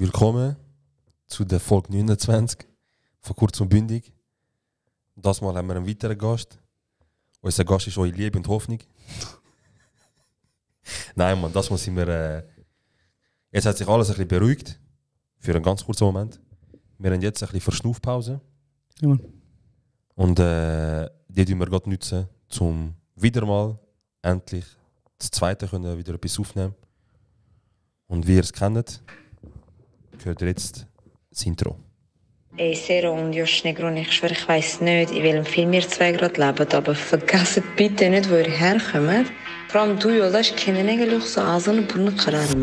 Willkommen zu der Folge 29 von Kurz und Bündig. Das Mal haben wir einen weiteren Gast. Unser Gast ist eure Liebe und Hoffnung. Nein, Mann, das Mal sind wir... jetzt hat sich alles ein bisschen beruhigt. Für einen ganz kurzen Moment. Wir haben jetzt ein bisschen Verschnaufpause. Ja, Mann. Und die nutzen wir gerade nutzen, um wieder mal endlich das zweite können wieder etwas aufnehmen. Und wie ihr es kennt, hört ihr jetzt das Intro. Ey, Sero und Josh Negron, ich schwöre, ich weiss nicht, in welchem Film ihr zwei gerade lebt, aber vergesst bitte nicht, wo ihr herkommt. Vor allem du, Jolas, kennen eigentlich so Asen und Brunnen.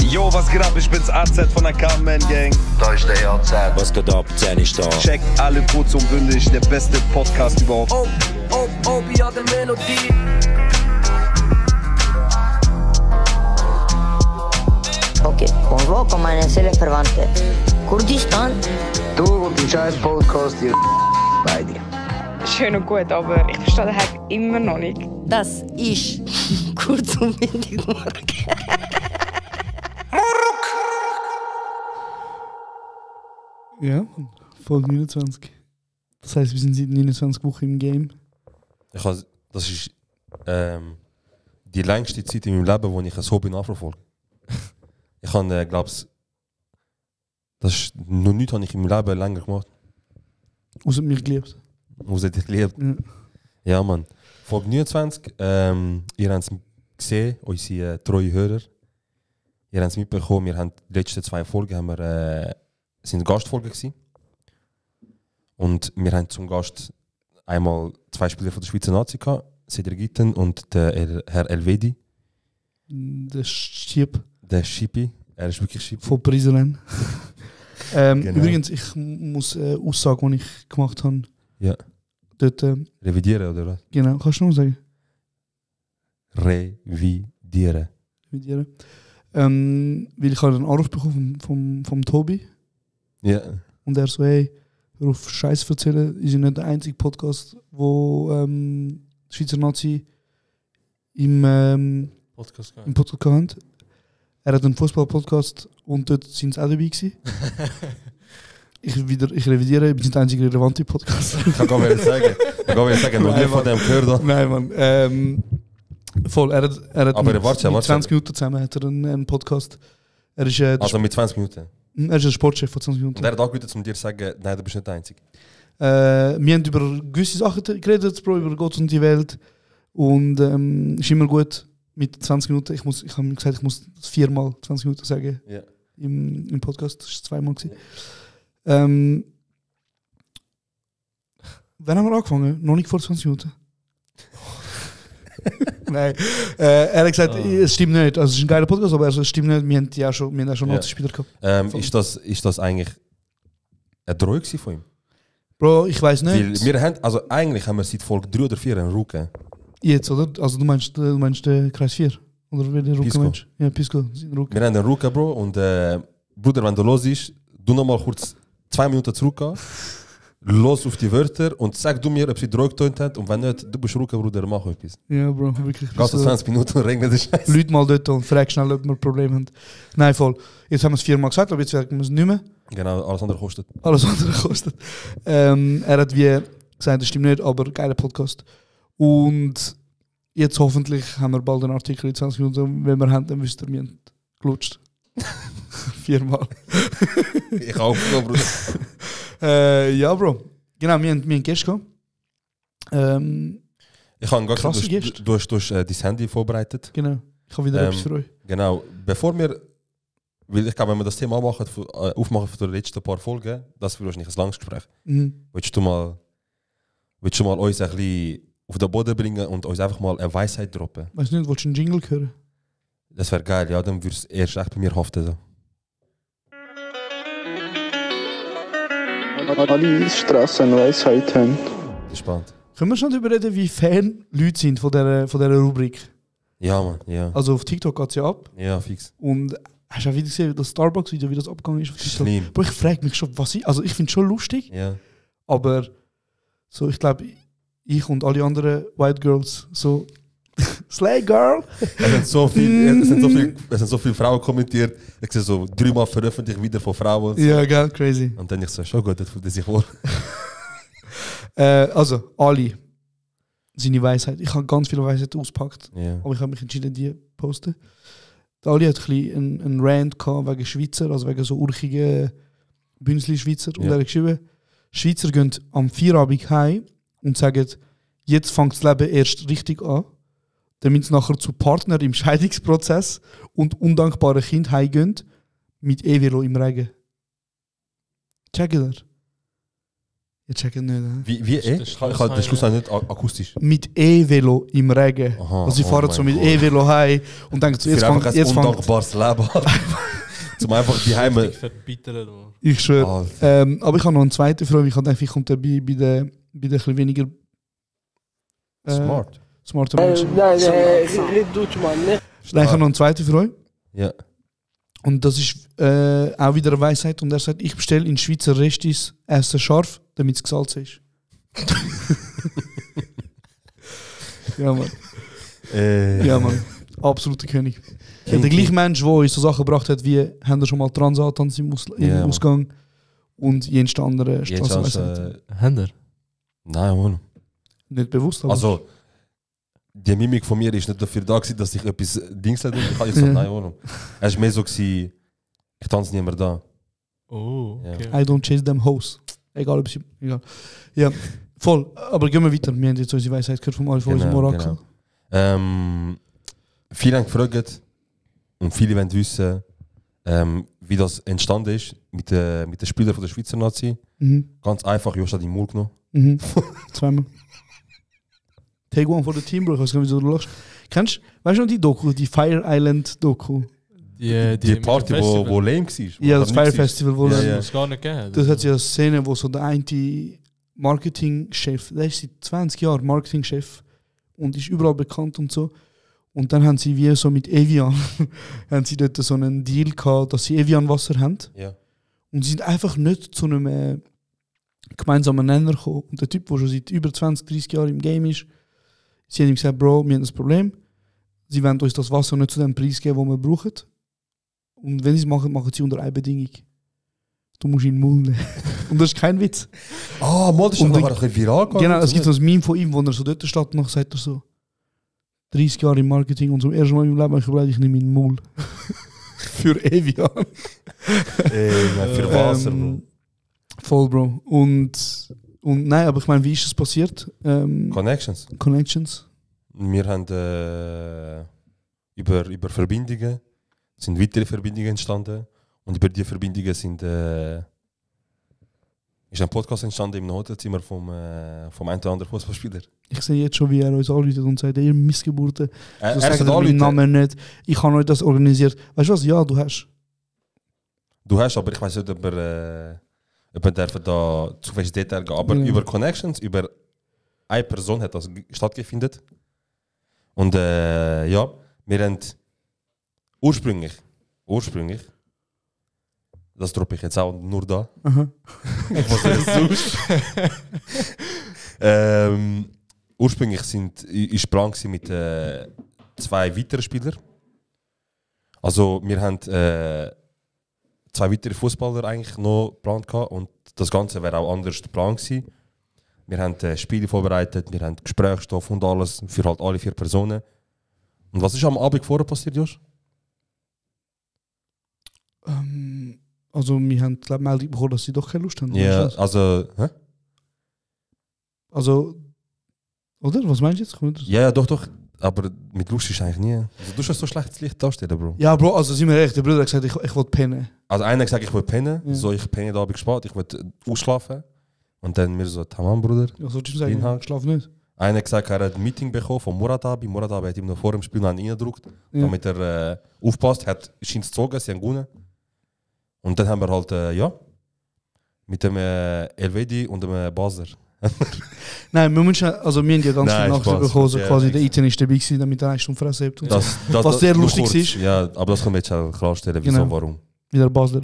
Yo, was geht ab? Ich bin's AZ von der Carmen Gang. Da ist der AZ. Was geht ab? 10 ist da. Check alle kurz und bündig, der beste Podcast überhaupt. Ja, der Melodie. Okay, convoco meine Seelenverwandte. Kurdistan? Du und dein scheiß Podcast, ihr beide. Schön und gut, aber ich verstehe den Hack immer noch nicht. Das ist kurz und bündig morgen. Ja, Folge 29. Das heisst, wir sind seit 29 Wochen im Game. Das ist die längste Zeit in meinem Leben, wo ich ein Hobby nachverfolge. Ich habe, glaube ich, noch nichts habe ich in meinem Leben länger gemacht. Außer mich geliebt. Außer dich geliebt. Ja, Mann. Folge 29, ihr habt es gesehen, unsere treuen Hörer. Ihr habt es mitbekommen, wir haben die letzten 2 Folgen sind Gastfolgen gewesen. Und wir haben zum Gast einmal 2 Spieler von der Schweizer Nazi gehabt, Cedric Gitten und der Herr Elvedi. Der Schieb. Der Schipi, er ist wirklich Schipi. Von Prisonern. Genau. Übrigens, ich muss eine Aussage, die ich gemacht habe. Ja. Dort, Revidieren, oder was? genau, kannst du noch sagen? Revidieren. Revidieren. Weil ich habe einen Anruf bekommen vom Tobi. Ja. Und er so, hey, hör auf Scheiß erzählen, ist ja nicht der einzige Podcast, wo die Schweizer Nazi im Podcast hat. Er hat einen Fußball-Podcast und dort sind sie auch dabei gewesen. Ich revidiere, wir sind der einzige relevante Podcast. Ich kann gar nicht sagen, noch nie von dem gehört. Nein, Mann. Voll, er hat Aber mit 20 Minuten zusammen hat er einen Podcast. Er ist, also mit 20 Minuten? Er ist ein Sportchef von 20 Minuten. Und er hat angerufen, um dir zu sagen, nein, du bist nicht der Einzige. Wir haben über gewisse Sachen geredet, Bro, über Gott und die Welt. Und ist immer gut mit 20 Minuten. Ich habe ihm gesagt, ich muss 4-mal 20 Minuten sagen im Podcast. Das war 2-mal. Wann haben wir angefangen? Noch nicht vor 20 Minuten. Nein. Er hat gesagt, es stimmt nicht. Also, es ist ein geiler Podcast, aber es stimmt nicht. Wir haben ja schon Nazi-Spieler gehabt. Ist das eigentlich eine Drohung von ihm? Bro, ich weiß nicht. Weil wir haben, also eigentlich haben wir seit Folge 3 oder 4 einen Rucken. Jetzt, oder? Also du meinst den Kreis 4? Oder wie der Rucken meinst? Ja, Pisco. Wir haben einen Rucken, Bro. Und Bruder, wenn du los bist, du noch mal kurz 2 Minuten zurückgehen. Los auf die Wörter und sag du mir, ob sie Drohung getönt hat. Und wenn nicht, du bist Rucken, Bruder, mach etwas. Ja, Bro, wirklich. Gehst du 20 Minuten und regnet den Scheiß. Leute mal dort und frag schnell, ob wir ein Problem haben. Nein, voll. Jetzt haben wir es 4-mal gesagt, aber jetzt sagen wir es nicht mehr. Genau, alles andere kostet. Alles andere kostet. Er hat wie gesagt, das stimmt nicht, aber geiler Podcast. Und jetzt hoffentlich haben wir bald einen Artikel in 20 Minuten. Wenn wir haben, dann wisst ihr, wir haben gelutscht. 4-mal. Ich auch, Bruder. Ja, Bro. Genau, wir haben Gäste gehabt. Ich habe gesagt, du hast dein Handy vorbereitet. Genau. Ich habe wieder etwas für euch. Genau. Bevor wir, weil ich glaube, wenn wir das Thema aufmachen für die letzten paar Folgen, das wird wahrscheinlich ein langes Gespräch. Willst du mal uns ein bisschen auf den Boden bringen und uns einfach mal eine Weisheit droppen? Weißt du nicht, willst du einen Jingle hören? Das wäre geil, ja, dann würdest du erst echt bei mir haften. So. Alle Strassenweisheit haben. Das ist spannend. Können wir schon darüber reden, wie Fan Leute sind von dieser Rubrik? Ja, Mann, ja. Also auf TikTok geht es ja ab. Ja, fix. Und hast du auch wieder gesehen, das Starbucks-Video, wie das abgegangen ist auf TikTok? Schlimm. Bro, ich frage mich schon, also ich finde es schon lustig, aber so, ich glaube, ich und alle anderen White Girls, so, Slay Girl! Es sind so viele Frauen kommentiert. Ich sehe so 3-mal veröffentlicht wieder von Frauen. So. Ja, geil, crazy. Und dann ich so, schon gut, das fühlt sich wohl. Also, Ali. Seine Weisheit. Ich habe ganz viele Weisheiten ausgepackt. Yeah. Aber ich habe mich entschieden, die zu posten. Der Ali hat ein bisschen einen Rant gehabt wegen Schweizer, also wegen so urchigen Bünzli-Schweizer. Und er hat geschrieben, Schweizer gehen am Feierabend heim und sagen, jetzt fängt das Leben erst richtig an, damit sie nachher zu Partner im Scheidungsprozess und undankbaren Kind heimgehen mit E-Velo im Regen. Checkt ihr? Ihr checkt nicht, ne? Wie Ich habe den Schluss auch nicht akustisch. Mit E-Velo im Regen. Aha, also sie fahren so mit E-Velo heim und denken so, jetzt fängt ein undankbares Leben an. Zum einfach die Heime. Ich schwöre. Aber ich habe noch einen zweiten Freund. Ich habe gedacht, ich komme bei den ein bisschen weniger smarter Menschen. Nein, red Deutsch, Mann. Nein, ich habe noch einen zweiten Freund. Ja. Und das ist auch wieder eine Weisheit. Und er sagt, ich bestelle in Schweizer Restis Essen scharf, damit es gesalzen ist. Ja, Mann. Ja, Mann. Absoluter König. Ja, der gleiche Mensch, der uns so Sachen gebracht hat, wie haben wir schon mal Transat im Ausgang und jenes andere Straßenweisheit. Haben wir? Nein, Mann. Nicht bewusst, aber... Also, die Mimik von mir ist nicht dafür da gewesen, dass ich etwas Dings hätte. Ich habe gesagt, nein, Mann. Es war mehr so, ich tanze nicht mehr da. Oh, okay. I don't chase them hoes. Egal, ob sie... Egal. Ja, voll. Aber gehen wir weiter. Wir haben jetzt unsere Weisheit gehört von unserem Orakel. Genau. Viele haben gefragt und viele wollen wissen, wie das entstanden ist mit den Spielern von der Schweizer Nazi. Mhm. Ganz einfach, Josh hat den Mund genommen. Mhm. Zweimal. Take one for the team, Bro. Ich weiß gar nicht, wieso du lachst. Weißt du noch die Doku, die Fire Island Doku? Die Party, wo lame war? Ja, das Fire Festival, wo das gar nicht gegeben. Das hat ja eine Szene, wo so der eine Marketingchef, der ist seit 20 Jahren Marketingchef und ist überall bekannt und so. Und dann haben sie wie so mit Evian haben sie dort so einen Deal gehabt, dass sie Evian Wasser haben. Ja. Und sie sind einfach nicht zu einem gemeinsamen Nenner gekommen. Und der Typ, der schon seit über 20, 30 Jahren im Game ist, sie haben ihm gesagt, Bro, wir haben das Problem. Sie wollen uns das Wasser nicht zu dem Preis geben, den wir brauchen. Und wenn sie es machen, machen sie unter einer Bedingung. Du musst ihn mullen. Und das ist kein Witz. Ah, mal, das ist noch ein bisschen viral gegangen. Genau, es gibt so ein Meme von ihm, wo er so dort steht und dann sagt er so 30 Jahre im Marketing und zum ersten Mal im Leben habe ich überlegt, ich nehme ihn Mull. Für Evian. Für Wasser, Bro. Voll, Bro. Und nein, aber ich meine, wie ist es passiert? Connections. Wir haben über Verbindungen sind weitere Verbindungen entstanden und über diese Verbindungen ist ein Podcast entstanden im Hotelzimmer vom einen oder anderen Fußballspieler. Ich sehe jetzt schon, wie er uns anruft und sagt, ihr Missgeburten. Er sagt meinen Namen nicht. Ich habe euch das organisiert. Weißt du was? Ja, du hast. Du hast, aber ich weiß nicht, ob er da zu welches Detail gehen. Aber über Connections, über eine Person hat das stattgefunden. Und ja, wir haben ursprünglich, das droppe ich jetzt auch nur da. Was ist sonst? Ursprünglich ist Plan mit 2 weiteren Spielern. Also wir haben 2 weitere Fußballer eigentlich noch geplant gehabt und das Ganze wäre auch anders geplant gewesen. Wir haben Spiele vorbereitet, wir haben Gesprächsstoff und alles für halt alle 4 Personen. Und was ist am Abend vorher passiert, Josh? Also wir haben die Meldung bekommen, dass sie doch keine Lust haben. Ja, also... Hä? Also... Oder? Was meinst du jetzt? Ja, doch. Aber mit Lust ist eigentlich nie. Also, du hast so schlechtes Licht darstellen, Bro. Ja, Bro, also sind wir recht. Der Bruder hat gesagt, ich will pennen. Also einer hat gesagt, ich will pennen. Ja. So, ich penne da Abend gespart, ich will ausschlafen. Und dann mir so, tamam, Bruder. Ja, sollst du sagen, ich schlafe nicht. Einer hat gesagt, er hat ein Meeting bekommen von Muradabi. Muradabi hat ihm noch vor dem Spiel noch reingedrückt, damit er aufpasst. Hat scheint es gezogen, sie haben gewonnen. Und dann haben wir halt, mit dem Elvedi und dem Basler. Nein, wir haben ja ganz viele Nachrichten bekommen, so quasi der Ethan ist dabei gewesen, damit er 1 Stunde Fresse hat. Was sehr lustig ist. Ja, aber das können wir jetzt auch klarstellen, wieso, genau. Warum. Wie der Basler.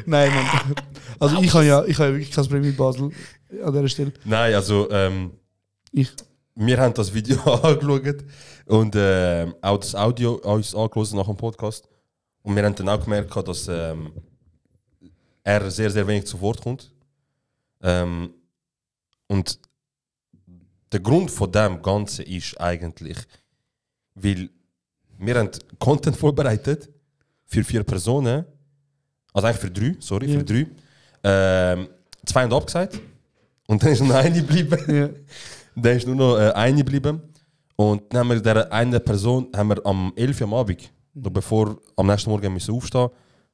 Nein, Mann. Also ich habe ja wirklich kein Problem mit Basel. an dieser Stelle. Nein, also wir haben das Video angeschaut und auch das Audio uns angehört nach dem Podcast. Und wir haben dann auch gemerkt, dass er sehr, sehr wenig zu Wort kommt. Und der Grund von dem Ganzen ist eigentlich, weil wir haben Content vorbereitet für 4 Personen, also eigentlich für 3, sorry, für 3. 2 haben abgesagt und dann ist nur noch eine geblieben. Ja. Dann ist nur noch eine geblieben. Und dann haben wir der eine Person haben wir am 11 Uhr am Abend, noch bevor am nächsten Morgen müssen aufstehen,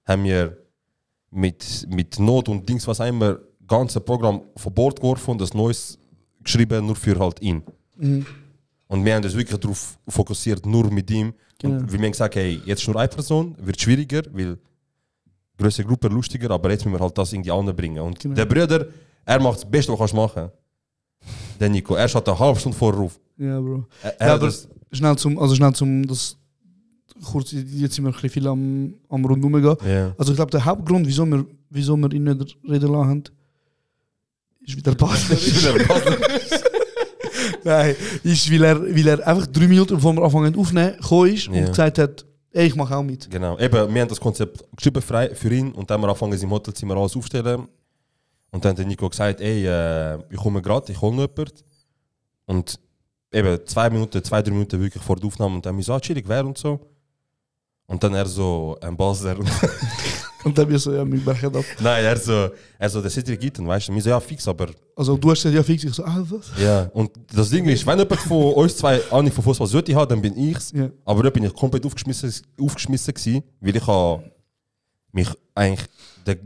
haben wir mit Not und Dings, was immer, das ganze Programm von Bord geworfen und das Neues geschrieben, nur für halt ihn. Mhm. Und wir haben uns wirklich darauf fokussiert, nur mit ihm. Genau. Und wir haben gesagt, hey, jetzt ist nur eine Person, wird schwieriger, weil größere Gruppe lustiger, aber jetzt müssen wir halt das irgendwie anbringen. Und genau. Der Bruder, er macht das Beste, was du machen kannst. Der Nico, er schaut eine halbe Stunde vorher. Ja, Bro. Ja, aber schnell zum, das kurz, jetzt sind wir ein bisschen viel am Rundum gehen. Yeah. Also ich glaube, der Hauptgrund, wieso wir ihn nicht reden lassen haben, ist wieder Basler. Nein, ist, weil er einfach 3 Minuten, bevor wir anfangen aufnehmen, gekommen ist und gesagt hat, ey, ich mache auch mit. Genau, eben, wir haben das Konzept geschrieben frei für ihn und dann haben wir angefangen, im Hotelzimmer alles aufzustellen. Und dann hat der Nico gesagt, ey, ich komme gerade, ich hole noch jemanden. Und eben 2, 3 Minuten wirklich vor der Aufnahme und dann haben wir so, chillig, wer und so. Und dann er so, ein Basler. Und dann bin ich so, ja, mit Bergen ab. Nein, er so, der Cedric Gitten, weißt du, wir so, ja, fix, aber... Also du hast gesagt, ja, fix, ich so, was? Ja, und das Ding ist, wenn jemand von uns 2 Ahnung von Fußball sollte haben, dann bin ich's. Ja. Aber da bin ich komplett aufgeschmissen gewesen, weil ich mich eigentlich die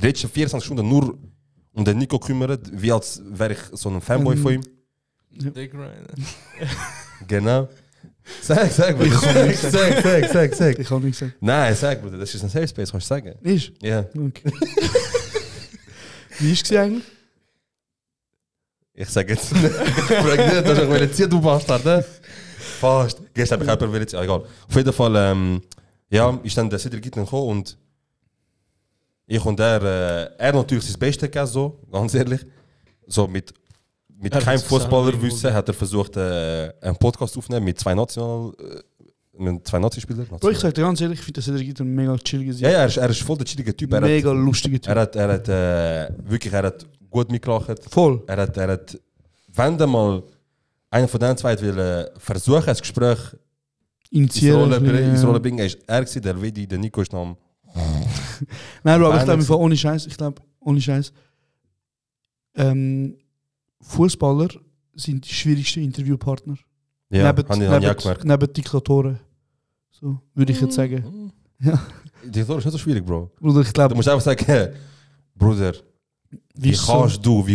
letzten 24 Stunden nur um den Nico kümmert, wie als wäre ich so ein Fanboy von ihm. Ja. Genau. Sag, Bruder. Sag. Ich kann nichts sagen. Nein, sag, Bruder, das ist ein Safe Space, kannst du sagen. Ist? Ja. Okay. Wie ist es eigentlich? Ich sag jetzt nicht. Ich frage nicht, dass ich will ziehen, du Bastard, ne? Fast. Gestern habe ich jemanden will ziehen, egal. Auf jeden Fall, ja, ist dann der Cedric Gitten gekommen und ich und er natürlich sein Bestes gegeben, so, ganz ehrlich. So mit keinem Fußballerwissen hat er versucht, einen Podcast aufzunehmen mit 2 Nazi-Spielern. Bro, ich sag dir ganz ehrlich, ich finde, der Cedric Gitten ein mega chilliger. Ja, er ist voll der chillige Typ. Mega lustiger Typ. Er hat gut mitgelacht. Voll. Er hat, wenn der mal einer von den 2 will versuchen, ein Gespräch initiieren, ins Rollen bringen, ist er gewesen, der Vedi, der Nico ist noch. Nein, Bro, aber ich glaube, ohne Scheiß, Fußballer sind die schwierigsten Interviewpartner. Ja, habe ich auch gemerkt. Neben Diktatoren. So, würde ich jetzt sagen. Ja. Diktator ist nicht so schwierig, Bro. Bruder, ich glaube. Du musst einfach sagen, Bruder, wie kannst du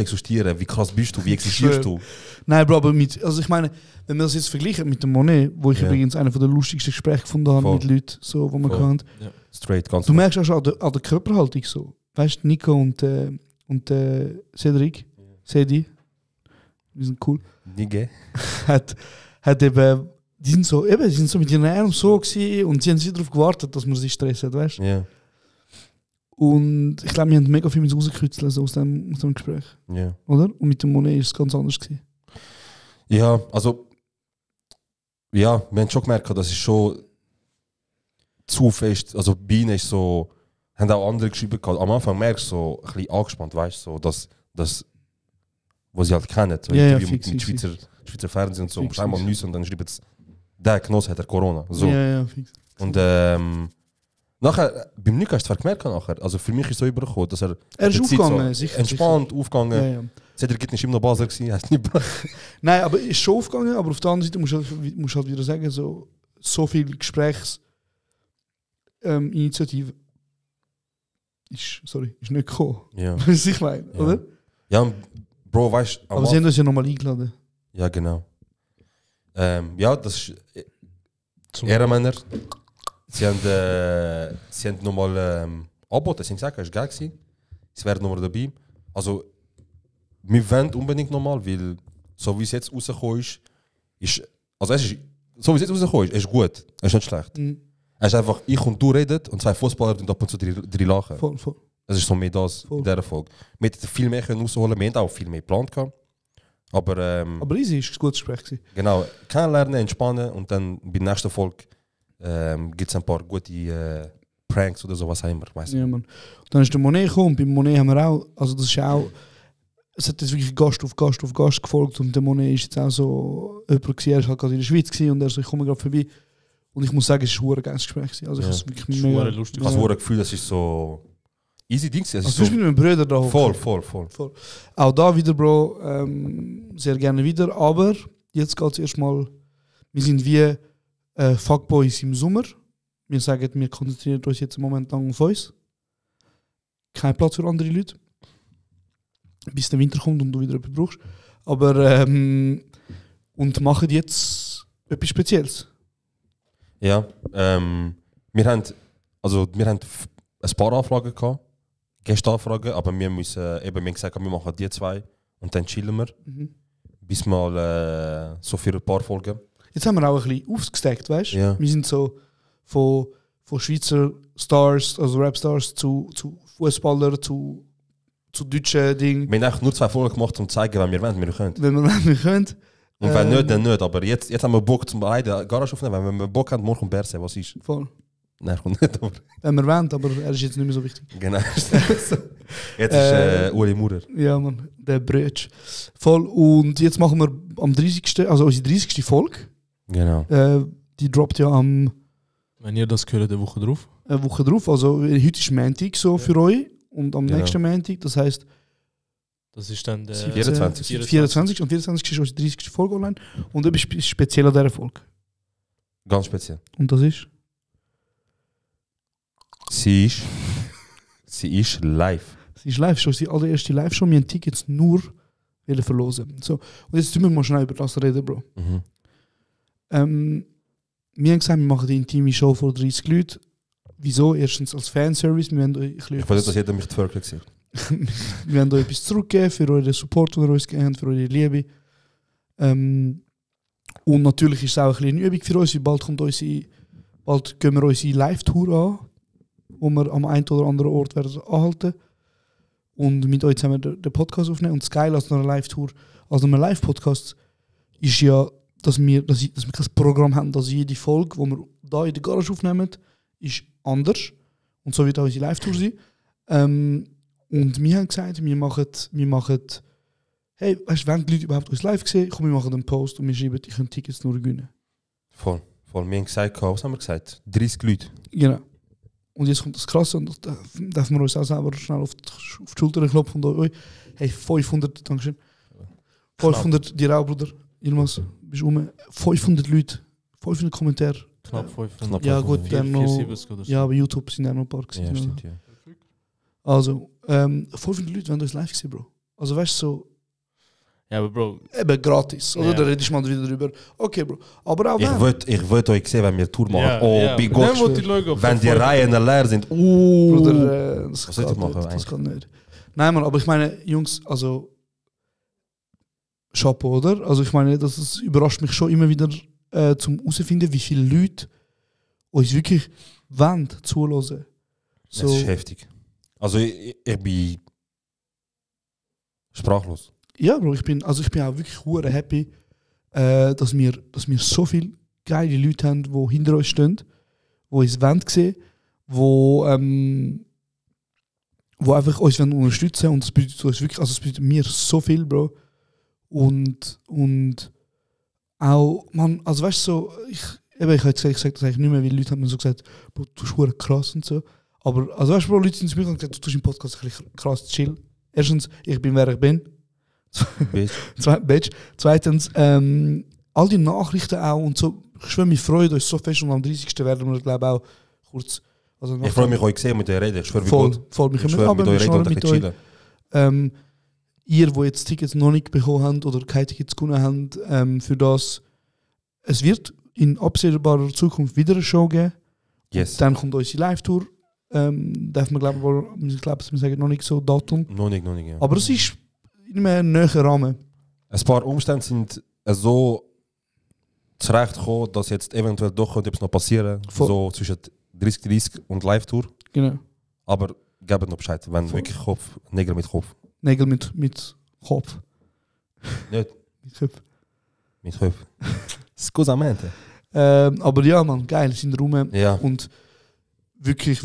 existieren? Wie krass bist du? Wie existierst du? Nein, Bro, aber also ich meine, wenn wir das jetzt vergleichen mit dem Monet, wo ich übrigens einer der lustigsten Gespräche gefunden habe mit Leuten, so, wo man kann. Ja. Straight, ganz du merkst auch schon an der Körperhaltung so. Weißt du, Nico und Cedric, Cedi, die sind cool. Nige. hat eben, die sind so mit ihren Armen so gewesen und sie haben darauf gewartet, dass man sie stressen, weißt du? Ja. Und ich glaube, wir haben mega viel rausgekürzelt aus dem Gespräch. Ja. Oder? Und mit dem Monet ist es ganz anders gewesen. Ja, also, ja, wir haben schon gemerkt, das ist schon zu fest. Also, Biene ist so, haben auch andere geschrieben. Am Anfang merkst du so ein bisschen angespannt, weißt du, so, das, was sie halt kennen. So mit Schweizer Fernsehen und so, musst einmal nüssen und dann schreibt es, der Knoss hat Corona. So. Ja, fix. Und nachher, beim Nico hast du gemerkt nachher, also für mich ist es so übergekommen, dass er ist aufgegangen, so entspannt aufgegangen. Ja. Cedric Gitten ist immer noch Basel gewesen, heißt nicht. Nein, aber ist schon aufgegangen, aber auf der anderen Seite musst du halt wieder sagen, so viel Gesprächsinitiative ist nicht gekommen. Ja. Weißt du, ich meine, oder? Ja, Bro, weißt du. Aber sie haben uns ja nochmal eingeladen. Ja, genau. Ja, das ist Ehrenmänner. Sie haben nochmal angeboten, sie haben gesagt, es war geil gewesen. Sie wären nochmal dabei. Also, wir wollen unbedingt nochmal, weil so wie es jetzt rausgekommen ist, so wie es jetzt rausgekommen ist gut. Es ist nicht schlecht. Es ist einfach, ich und du reden und 2 Fußballer und ab und zu 3 lachen. Voll. Es ist so mehr das in dieser Folge. Wir hätten viel mehr können rausholen, wir haben auch viel mehr geplant gehabt. Aber easy, ist ein gutes Gespräch gewesen. Genau, kennenlernen, entspannen und dann bei der nächsten Folge gibt es ein paar gute Pranks oder sowas haben wir, weißt du. Ja, Mann. Und dann ist der Monet gekommen und beim Monet haben wir auch, also das ist auch, es hat jetzt wirklich Gast auf Gast auf Gast gefolgt und der Monet ist jetzt auch so, jemand gewesen, er war halt gerade in der Schweiz gewesen und er so, ich komme gerade vorbei. Und ich muss sagen, es war ein geiles Gespräch gewesen. Also ich habe es wirklich mega lustig. Ich habe das Gefühl, das ist so easy Dings. Also du bist mit meinem Bruder da. Voll. Auch da wieder, Bro, sehr gerne wieder, aber jetzt geht es erstmal, wir sind wie Fuckboys im Sommer. Wir sagen, wir konzentrieren uns jetzt momentan auf uns. Kein Platz für andere Leute. Bis der Winter kommt und du wieder etwas brauchst. Aber, und machen jetzt etwas Spezielles. Ja, wir haben ein paar Anfragen gehabt, Gästeanfragen, aber wir müssen wir haben gesagt, wir machen die 2 und dann chillen wir. Bis mal so für ein paar Folgen. Jetzt haben wir auch ein bisschen aufgesteckt, weißt du? Ja. Wir sind so von Schweizer Stars, also Rapstars, zu Fußballer, zu deutschen Dingen. Wir haben eigentlich nur 2 Folgen gemacht, um zu zeigen, wenn wir wollen, wir können. Wenn wir können. Und wenn nicht, dann nicht. Aber jetzt haben wir Bock zum beide Garage aufnehmen. Wenn wir Bock haben, morgen kommt Berse. Was ist? Voll. Nein, kommt nicht. Aber wenn wir wollen, aber er ist jetzt nicht mehr so wichtig. Genau. Jetzt ist Uli Maurer. Ja, Mann, der Brötsch. Voll. Und jetzt machen wir am 30. Also unsere 30. Folge. Genau. Die droppt ja am... Wenn ihr das hört, eine Woche drauf. Eine Woche drauf. Also heute ist Montag so für euch. Und am nächsten Montag, das heisst... Das ist dann der 24. 24. Und 24. ist unsere 30. Folge online. Und etwas speziell an dieser Folge. Ganz speziell. Und das ist? Sie ist live. Sie ist live, schon die allererste Live-Show. Wir haben Tickets nur verlosen. So. Und jetzt tun wir mal schnell über das reden, Bro. Wir haben gesagt, wir machen die intime Show vor 30 Leuten. Wieso? Erstens als Fanservice. Wir wollen euch ich wollte, dass jeder mich twerken sieht. Wir wollen euch etwas zurückgeben für euren Support, den ihr uns gegeben habt, für eure Liebe. Und natürlich ist es auch eine Übung für uns. Bald gehen wir unsere Live-Tour an, wo wir am einen oder anderen Ort werden anhalten und mit euch zusammen den Podcast aufnehmen. Und das Geile an einer Live-Tour, also einem Live-Podcast, ist ja, dass wir kein Programm haben, dass jede Folge, die wir hier in der Garage aufnehmen, ist anders. Und so wird auch unsere Live-Tour sein. Und wir haben gesagt, wir machen hey, weißt du, wenn die Leute überhaupt uns live sehen, komm, wir machen einen Post und wir schreiben, ich kann Tickets nur gewinnen. Voll. Wir haben gesagt, was haben wir gesagt? 30 Leute. Genau. Und jetzt kommt das Krasse und da dürfen wir uns auch selber schnell auf die Schulter klopfen und euch. Hey, 500, Dankeschön. 500, dir auch, Bruder. Ilmas, bist du um. 500 Leute, 500 Kommentare. Knapp 500. Ja, gut, dann noch. 470 oder so. Ja, bei YouTube sind auch noch ein paar gewesen. Ja, stimmt, ja. Also, 500 Leute haben uns live gesehen, Bro. Also, weißt du, so. Ja, aber Bro. Eben gratis, oder? Ja. Da rede ich mal wieder drüber. Okay, Bro. Aber auch ich wollte euch sehen, wenn wir Tour machen. Ja, oh, ja. bei Gott. Wenn die Reihen leer sind. Bruder, das was kann machen, nicht. Das kann nicht. Nein, Mann, aber ich meine, Jungs, also. Chapeau, oder? Also, ich meine, das überrascht mich schon immer wieder zum herausfinden, wie viele Leute uns wirklich wollen zuhören. So. Das ist heftig. Also, ich bin sprachlos. Ja, Bro, ich bin auch wirklich hure happy, dass wir so viele geile Leute haben, die hinter uns stehen, die uns sehen, die einfach uns unterstützen und das bedeutet uns wirklich, also es bedeutet mir so viel, Bro. Und auch, man, also weißt du, so, ich habe jetzt gesagt, das eigentlich nicht mehr, weil Leute haben mir so gesagt, Bro, du bist hure krass und so. Aber, also weißt du, Bro, Leute sind zu mir gesagt, du tust im Podcast ein bisschen krass chill. Erstens, ich bin, wer ich bin. Bitch. Zweitens, all die Nachrichten auch und so, ich schwöre, mich freut uns so fest und am 30. werden wir, glaube ich, auch kurz... Also ich freue mich, euch gesehen mit euch reden, ich schwöre, wie voll, gut. Voll, mich ich schwöre, mit euch reden und mit chillen. Ihr, die jetzt Tickets noch nicht bekommen habt oder keine Tickets gewonnen habt, für das, es wird in absehbarer Zukunft wieder eine Show geben. Yes. Dann kommt unsere Live-Tour. Darf man, glaube ich, wir sagen noch nicht so Datum. Noch nicht, ja. Aber es ist in einem näheren Rahmen. Ein paar Umstände sind so zurechtgekommen, dass jetzt eventuell doch etwas noch passieren könnte. So zwischen 30 und Live-Tour. Genau. Aber gebt noch Bescheid, wenn wirklich Kopf, Nägel mit Kopf. Nägel mit Kopf. Nicht? Mit Kopf. Mit Kopf. Scusamente. Aber ja, man, geil, sind rum. Ja. Und wirklich,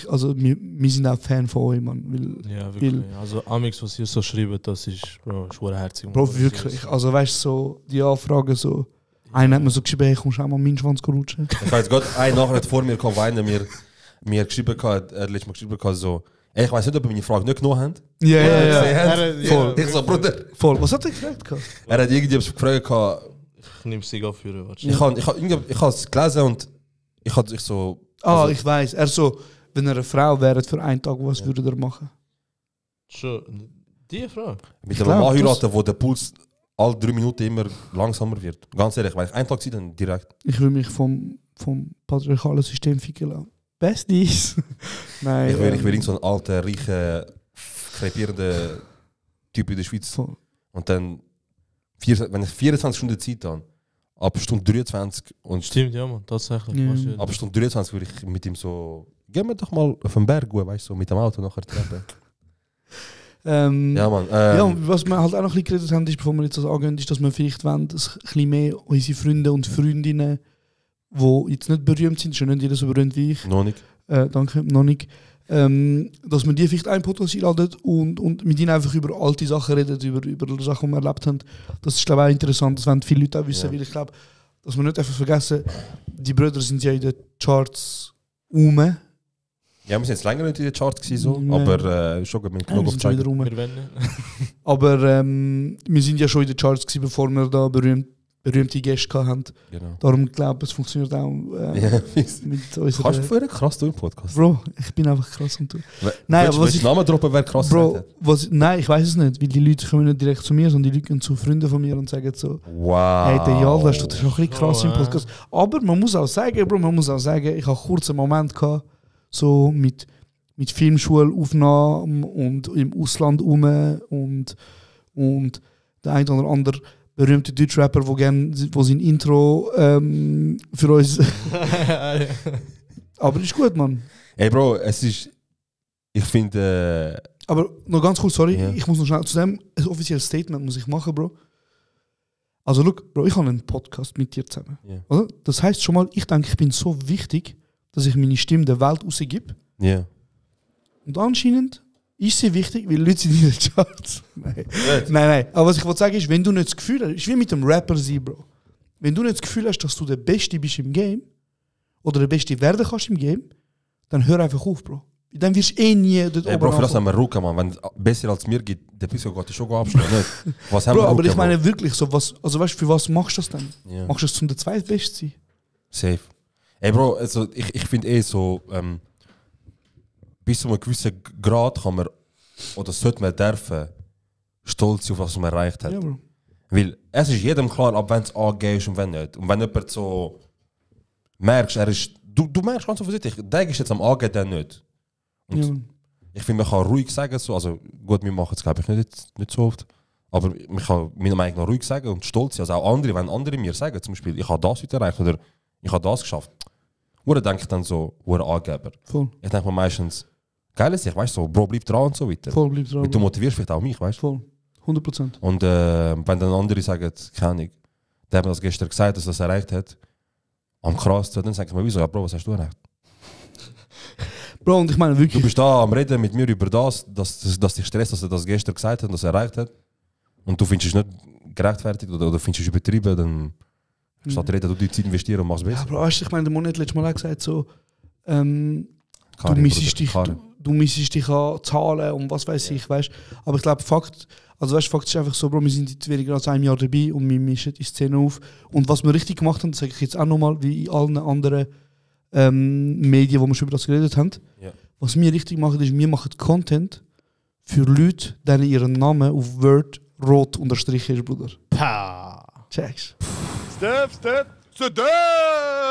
also wir sind auch Fan von euch, man. Ja, wirklich. Also Amix, was ihr so schreibt, das ist, Bro, schwurherzig. Bro, wirklich. Also weißt du, so, die Anfragen so. Einer hat mir so geschrieben, hey, kommst du auch mal meinen Schwanz rutschen? Ich weiß Gott, ein Nachricht vor mir kam, einer mir geschrieben hat, letztes Mal geschrieben hat, so, ey, ich weiß nicht, ob ihr meine Frage nicht genommen habt. Ja. Voll. Ich so, Bruder. Voll. Was hat er gesagt? Er hat irgendjemand gefragt, ich nehme sie für ich habe es gelesen und ich so... Also, ich weiß. Er so, wenn er eine Frau wäre für einen Tag, was würde er machen? Schon, die Frau? Mit einem Mann heiraten, wo der Puls alle 3 Minuten immer langsamer wird. Ganz ehrlich, wenn ich einen Tag sehe, dann direkt. Ich will mich vom patriarchalen System ficken lassen. Besties! Nein. Ich will irgend so einen alten, reichen, krepierenden Typ in der Schweiz. Voll. Und dann, wenn ich 24 Stunden Zeit habe, ab Stunde 23 und... Stimmt, ja man, tatsächlich. Ja. Ab Stunde 23 würde ich mit ihm so... Gehen wir doch mal auf den Berg, weißt du, so mit dem Auto nachher treffen. Ja, Mann. Ja, und was wir halt auch noch ein bisschen geredet haben, ist, bevor wir jetzt das angehen, ist, dass wir vielleicht wollen, dass ein bisschen mehr unsere Freunde und Freundinnen, die jetzt nicht berühmt sind, schon nicht jeder so berühmt wie ich. Noch nicht. Danke, noch nicht. Dass wir die vielleicht einen Podcast einladen und mit ihnen einfach über alte Sachen reden, über Sachen, die wir erlebt haben. Das ist, glaube ich, auch interessant, das wollen viele Leute auch wissen, weil ich glaube, dass wir nicht einfach vergessen, die Brüder sind ja in den Charts rum. Ja, wir sind jetzt länger nicht in den Charts gewesen, so, aber schon mit genug auf Zeit. Aber wir sind ja schon in den Charts gewesen, bevor wir da berühmte Gäste hatten. Genau. Darum glaube ich, es funktioniert auch mit unserer... Kannst du vorher krass tun im Podcast? Bro, ich bin einfach krass und tun. Nein, aber was ich... Namen droppen, wer krass Bro, nein, ich weiß es nicht, weil die Leute kommen nicht direkt zu mir, sondern die Leute gehen zu Freunden von mir und sagen so, wow, hey, der Jalda, das ist schon ein bisschen krass im Podcast. Aber man muss auch sagen, Bro, ich habe kurz einen Moment gehabt, so mit Filmschulaufnahmen und im Ausland und der ein oder andere berühmte Deutschrapper, wo sein Intro für uns... Aber ist gut, Mann. Ey Bro, es ist... Ich finde... Aber noch ganz kurz, sorry, ich muss noch schnell zu dem ein offizielles Statement muss ich machen, Bro. Also look, Bro, ich habe einen Podcast mit dir zusammen. Oder? Das heisst schon mal, ich denke, ich bin so wichtig, dass ich meine Stimme der Welt rausgebe. Ja. Und anscheinend ist sie wichtig, weil Leute sind in den Charts. Nein. Aber was ich wollte sagen ist, wenn du nicht das Gefühl hast, ist wie mit dem Rapper sein, Bro. Wenn du nicht das Gefühl hast, dass du der Beste bist im Game oder der Beste werden kannst im Game, dann hör einfach auf, Bro. Dann wirst du nie dort oben. Bro, für das haben wir Ruka, man. Wenn es besser als mir geht, der Pisco geht schon abschlagen. Was haben Bro, wir aber Ruka, ich meine man? wirklich so, also weißt du, für was machst du das dann? Ja. Machst du das zum der Zweitbeste sein? Safe. Ey Bro, also ich finde so, bis zu einem gewissen Grad kann man, oder sollte man dürfen, stolz sein, auf was man erreicht hat. Ja, Bro. Weil es ist jedem klar, ab wenn es angehst ist und wenn nicht. Und wenn jemand so merkst, du merkst ganz offensichtlich, der ist jetzt am Angehen, der nicht. Und ich finde, man kann ruhig sagen, so, also gut, wir machen es glaube ich nicht so oft, aber man kann meiner Meinung nach ruhig sagen und stolz sein, also auch andere, wenn andere mir sagen, zum Beispiel, ich habe das heute erreicht oder ich habe das geschafft. Oder denke ich dann so, Angeber. Voll. Ich denke mir meistens, geil ist, ich weißt so, Bro, bleib dran und so weiter. Voll, bleib dran. Du motivierst vielleicht auch mich, weißt du? Voll, 100%. Und wenn dann andere sagen, keine Ahnung, der hat mir das gestern gesagt, dass er das erreicht hat, am krass, dann sagt man, wieso, ja Bro, was hast du erreicht? Bro, und ich meine wirklich... Du bist da am Reden mit mir über das, dass dich stresst, dass er das gestern gesagt hat und das erreicht hat. Und du findest es nicht gerechtfertigt oder findest es übertrieben, dann statt reden, du die Zeit investieren und machst es besser. Ja, Bro, weißt du, ich meine, der Monat hat letztes Mal auch gesagt, so, du missest dich an Zahlen und was weiß ich, weißt du. Aber ich glaube, Fakt ist einfach so, Bro, wir sind jetzt weniger als einem Jahr dabei und wir mischen die Szene auf. Und was wir richtig gemacht haben, das sage ich jetzt auch nochmal, wie in allen anderen Medien, wo wir schon über das geredet haben. Ja. Was wir richtig machen, ist, wir machen Content für Leute, denen ihren Namen auf Word rot unterstrichen ist, Bruder. Check's. Step.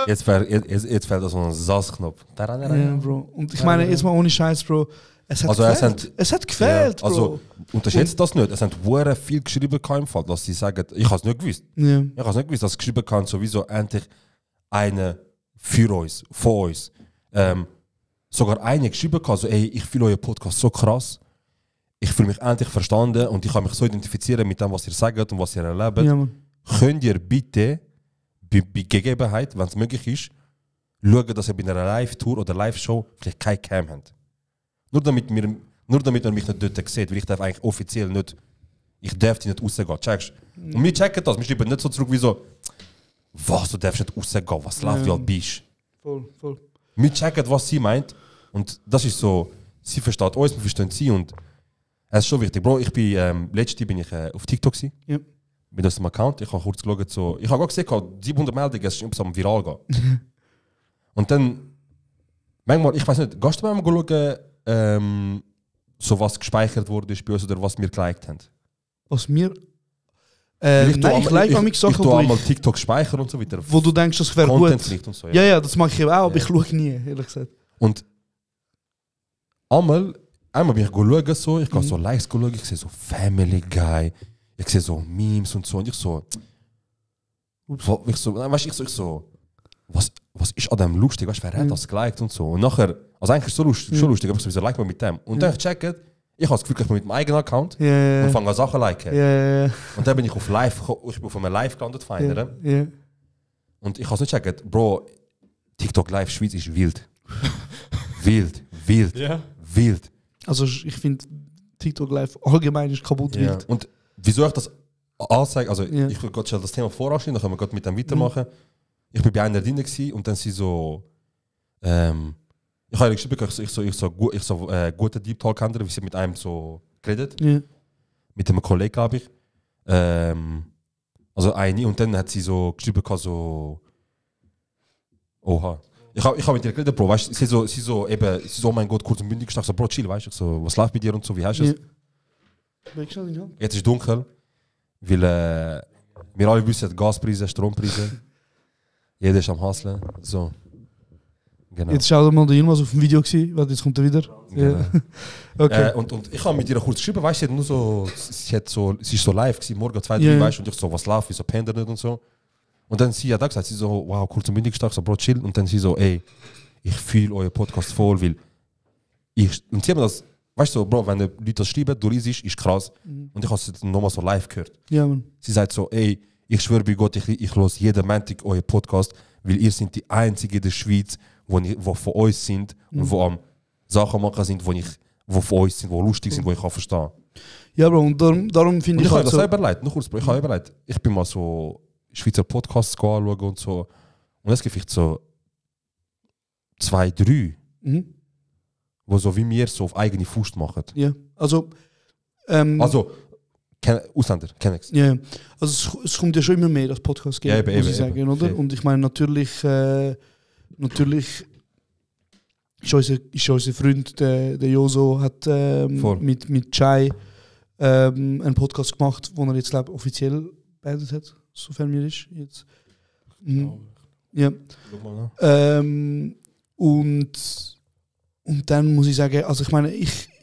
Jetzt fällt da so ein Sass-Knopf. Ja, Bro. Und ich meine, jetzt mal ohne Scheiß, Bro. Es hat gefehlt, Bro. Also, unterschätzt das nicht. Es haben sehr viel geschrieben im Fall, dass sie sagen, ich habe es nicht gewusst. Ja. Ich habe es nicht gewusst, dass geschrieben kann, sowieso endlich eine für uns, von uns. sogar einige geschrieben, so, ey, ich fühle euren Podcast so krass. Ich fühle mich endlich verstanden und ich kann mich so identifizieren mit dem, was ihr sagt und was ihr erlebt. Ja, Könnt ihr bitte bei Gegebenheit, wenn es möglich ist, schauen, dass ihr bei einer Live-Tour oder Live-Show vielleicht keine Cam habt. Nur damit man mich nicht dort sieht, weil ich darf eigentlich offiziell nicht, ich darf die nicht rausgehen, checkst? Und wir checken das, wir schreiben nicht so zurück wie so, was, du darfst nicht rausgehen, was läuft, wie alt bist. Voll. Wir checken, was sie meint und das ist so, sie versteht uns, wir verstehen sie und es ist schon wichtig. Bro, ich bin, letztes bin ich auf TikTok gewesen, mit unserem Account, ich habe kurz geschaut, so, ich habe gerade gesehen, 700 Meldungen, es ist immer so am viral gehen. Und dann, manchmal, ich weiß nicht, gehst du manchmal schauen, so was gespeichert wurde bei uns oder was wir geliked haben? Was mir. Ich like auch Sachen, ich tue einmal TikTok speichern und so weiter. Wo du denkst, das wäre gut. Und so, ja, das mache ich auch, aber ich schaue nie, ehrlich gesagt. Und einmal bin ich schauen, so, ich gehe so Likes schauen, ich sehe so Family Guy, ich sehe so Memes und so. Und ich so, was ist an dem lustig, weißt du, wer hat das geliked und so. Und nachher, also eigentlich ist es schon lustig, aber ich so, wieso like man mit dem? Und dann checke ich habe das Gefühl, ich bin mit meinem eigenen Account und fange an Sachen liken. Und dann bin ich auf einem Live gelandet, Feiner. Und ich habe es nicht gecheckt, Bro, TikTok Live Schweiz ist wild. wild. Also ich finde, TikTok Live allgemein ist kaputt wild. Und wieso ich das anzeige, also ich will gerade schon das Thema voranstellen, dann können wir gerade mit dem weitermachen. Ich war bei einer drin und dann sie so, ich habe geschrieben, ich so guten Deep Talk haben, wie sie mit einem so geredet. Mit einem Kollegen, glaube ich. Also eine, und dann hat sie so geschrieben, so, oha. Ich hab mit ihr geredet, Bro, weißt du, sie so, oh mein Gott, kurz und bündig gesagt, so, Bro, chill, weißt du, so, was läuft bei dir und so, wie hast du es? Jetzt ist es dunkel, weil wir alle wissen, Gaspreise, Strompreise. Jeder ist am Hustlen, so. Genau. Jetzt schau dir mal den Yilmaz auf dem Video gewesen, weil jetzt kommt er wieder. Genau. Okay. Und ich habe mit ihr kurz geschrieben, weißt du, sie ist so live gewesen, morgen 2, 3, weißt du, und ich so, was läuft, wieso pennt er nicht und so. Und dann sie hat da gesagt, sie so, wow, kurz und bündig gesagt, so, Bro, chill. Und dann sie so, ey, ich fühle euren Podcast voll, weil und sie haben das, weißt du, Bro, wenn die Leute das schreiben, du liest, ist krass. Und ich habe es nochmal so live gehört. Ja, Mann. Sie sagt so, ey, ich schwöre bei Gott, ich höre jeden Montag euren Podcast, weil ihr sind die Einzigen in der Schweiz, die von uns sind und die am Sachen machen sind, die von uns sind, die lustig sind, die ich verstehen kann. Ja, Bro, und darum finde ich habe das überlegt, noch kurz, Bro, ich habe überlegt, ich bin mal so Schweizer Podcasts anschauen und so, und es gibt vielleicht so 2, 3, die so wie wir so auf eigene Faust machen. Ja, also Ausländer, kenne ich es. Ja, also es kommt ja schon immer mehr, das Podcast geht, muss ich sagen, oder? Eben. Und ich meine, natürlich ist unser Freund, der Joso, hat mit Chai einen Podcast gemacht, den er jetzt, glaube ich, offiziell beendet hat, sofern mir ist. Jetzt. Ja. Und dann muss ich sagen, also ich meine,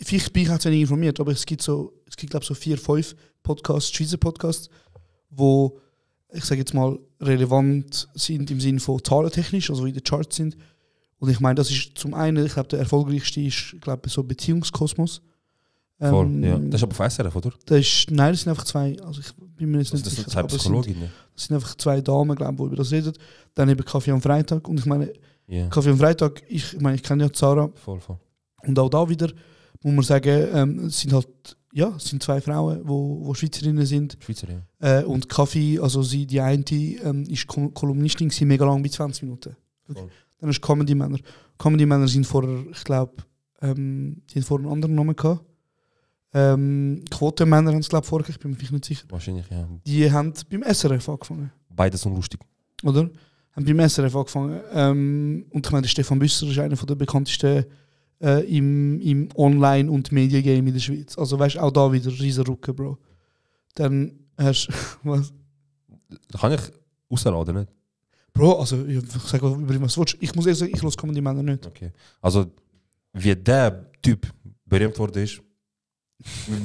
vielleicht bin ich auch zu wenig informiert, aber es gibt glaube ich, so 4, 5 Podcasts, Schweizer Podcasts, wo, ich sage jetzt mal, relevant sind im Sinne von zahlentechnisch, also in den Charts sind. Und ich meine, das ist zum einen, ich glaube, der erfolgreichste ist, glaube ich, so Beziehungskosmos. Voll, ja. Das ist aber auf SRF, oder? Nein, das sind einfach 2, also ich bin mir jetzt nicht sicher. Das sind Psychologinnen. Das sind einfach 2 Damen, glaube ich, die über das reden. Dann eben Kaffee am Freitag. Und ich meine, Kaffee am Freitag, ich kenne ja Zara. Voll. Und auch da wieder muss man sagen, es sind 2 Frauen, die Schweizerinnen sind. Und Kaffee, also die eine ist Kolumnistin, mega lang, bei 20 Minuten. Okay. Dann hast du Comedy-Männer. Comedy-Männer sind vorher, ich glaube, die haben vorher einen anderen Namen gehabt. Quotenmänner haben es, glaube ich, vorher, ich bin mir nicht sicher. Wahrscheinlich, ja. Die haben beim SRF angefangen. Beides unlustig. Oder? Haben beim SRF angefangen. Und ich meine, der Stefan Büsser ist einer der bekanntesten im Online- und Mediengame in der Schweiz. Also weißt du, auch da wieder riesen Rücken, Bro. Dann hast du... Was? Kann ich rausladen, nicht? Bro, also ich sage über was du willst. Ich muss ehrlich sagen, ich höre Comedy Männer nicht. Okay. Also wie der Typ berühmt wurde ist,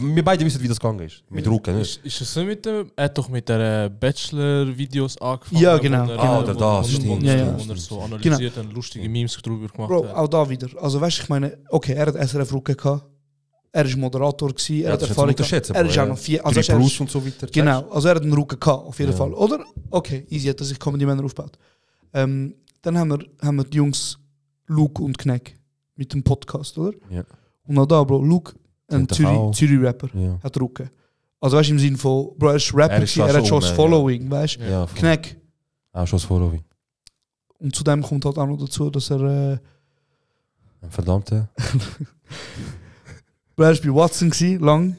Wir beide wissen, wie das gegangen ist. Mit Rucken, nicht? Ist es so mit dem... Er hat doch mit der Bachelor-Videos angefangen. Ja, genau. Oder das, stimmt. Wo er so analysiert und lustige Memes drüber gemacht Bro, hat. auch da wieder. Also weißt du, ich meine, okay, er hat SRF Rucken gehabt. Er war Moderator, er hat Erfahrung gehabt. Er ist auch noch 4... Also Plus und so weiter. Genau, also er hat einen Rucken gehabt, auf jeden Fall. Oder? Okay, easy, hat er sich Comedy-Männer aufgebaut. Dann haben wir die Jungs Luke und Kneck mit dem Podcast, oder? Ja. Und auch da, Bro, Luke, ein Zürich-Rapper, hat Rucken. Also weißt du, im Sinne von, Bro, er ist Rapper, er hat schon das Following, weißt du? Ja, Kneck. Auch schon das Following. Und zudem kommt halt auch noch dazu, dass er... Ein verdammter... Bro, er war bei Watson, lang.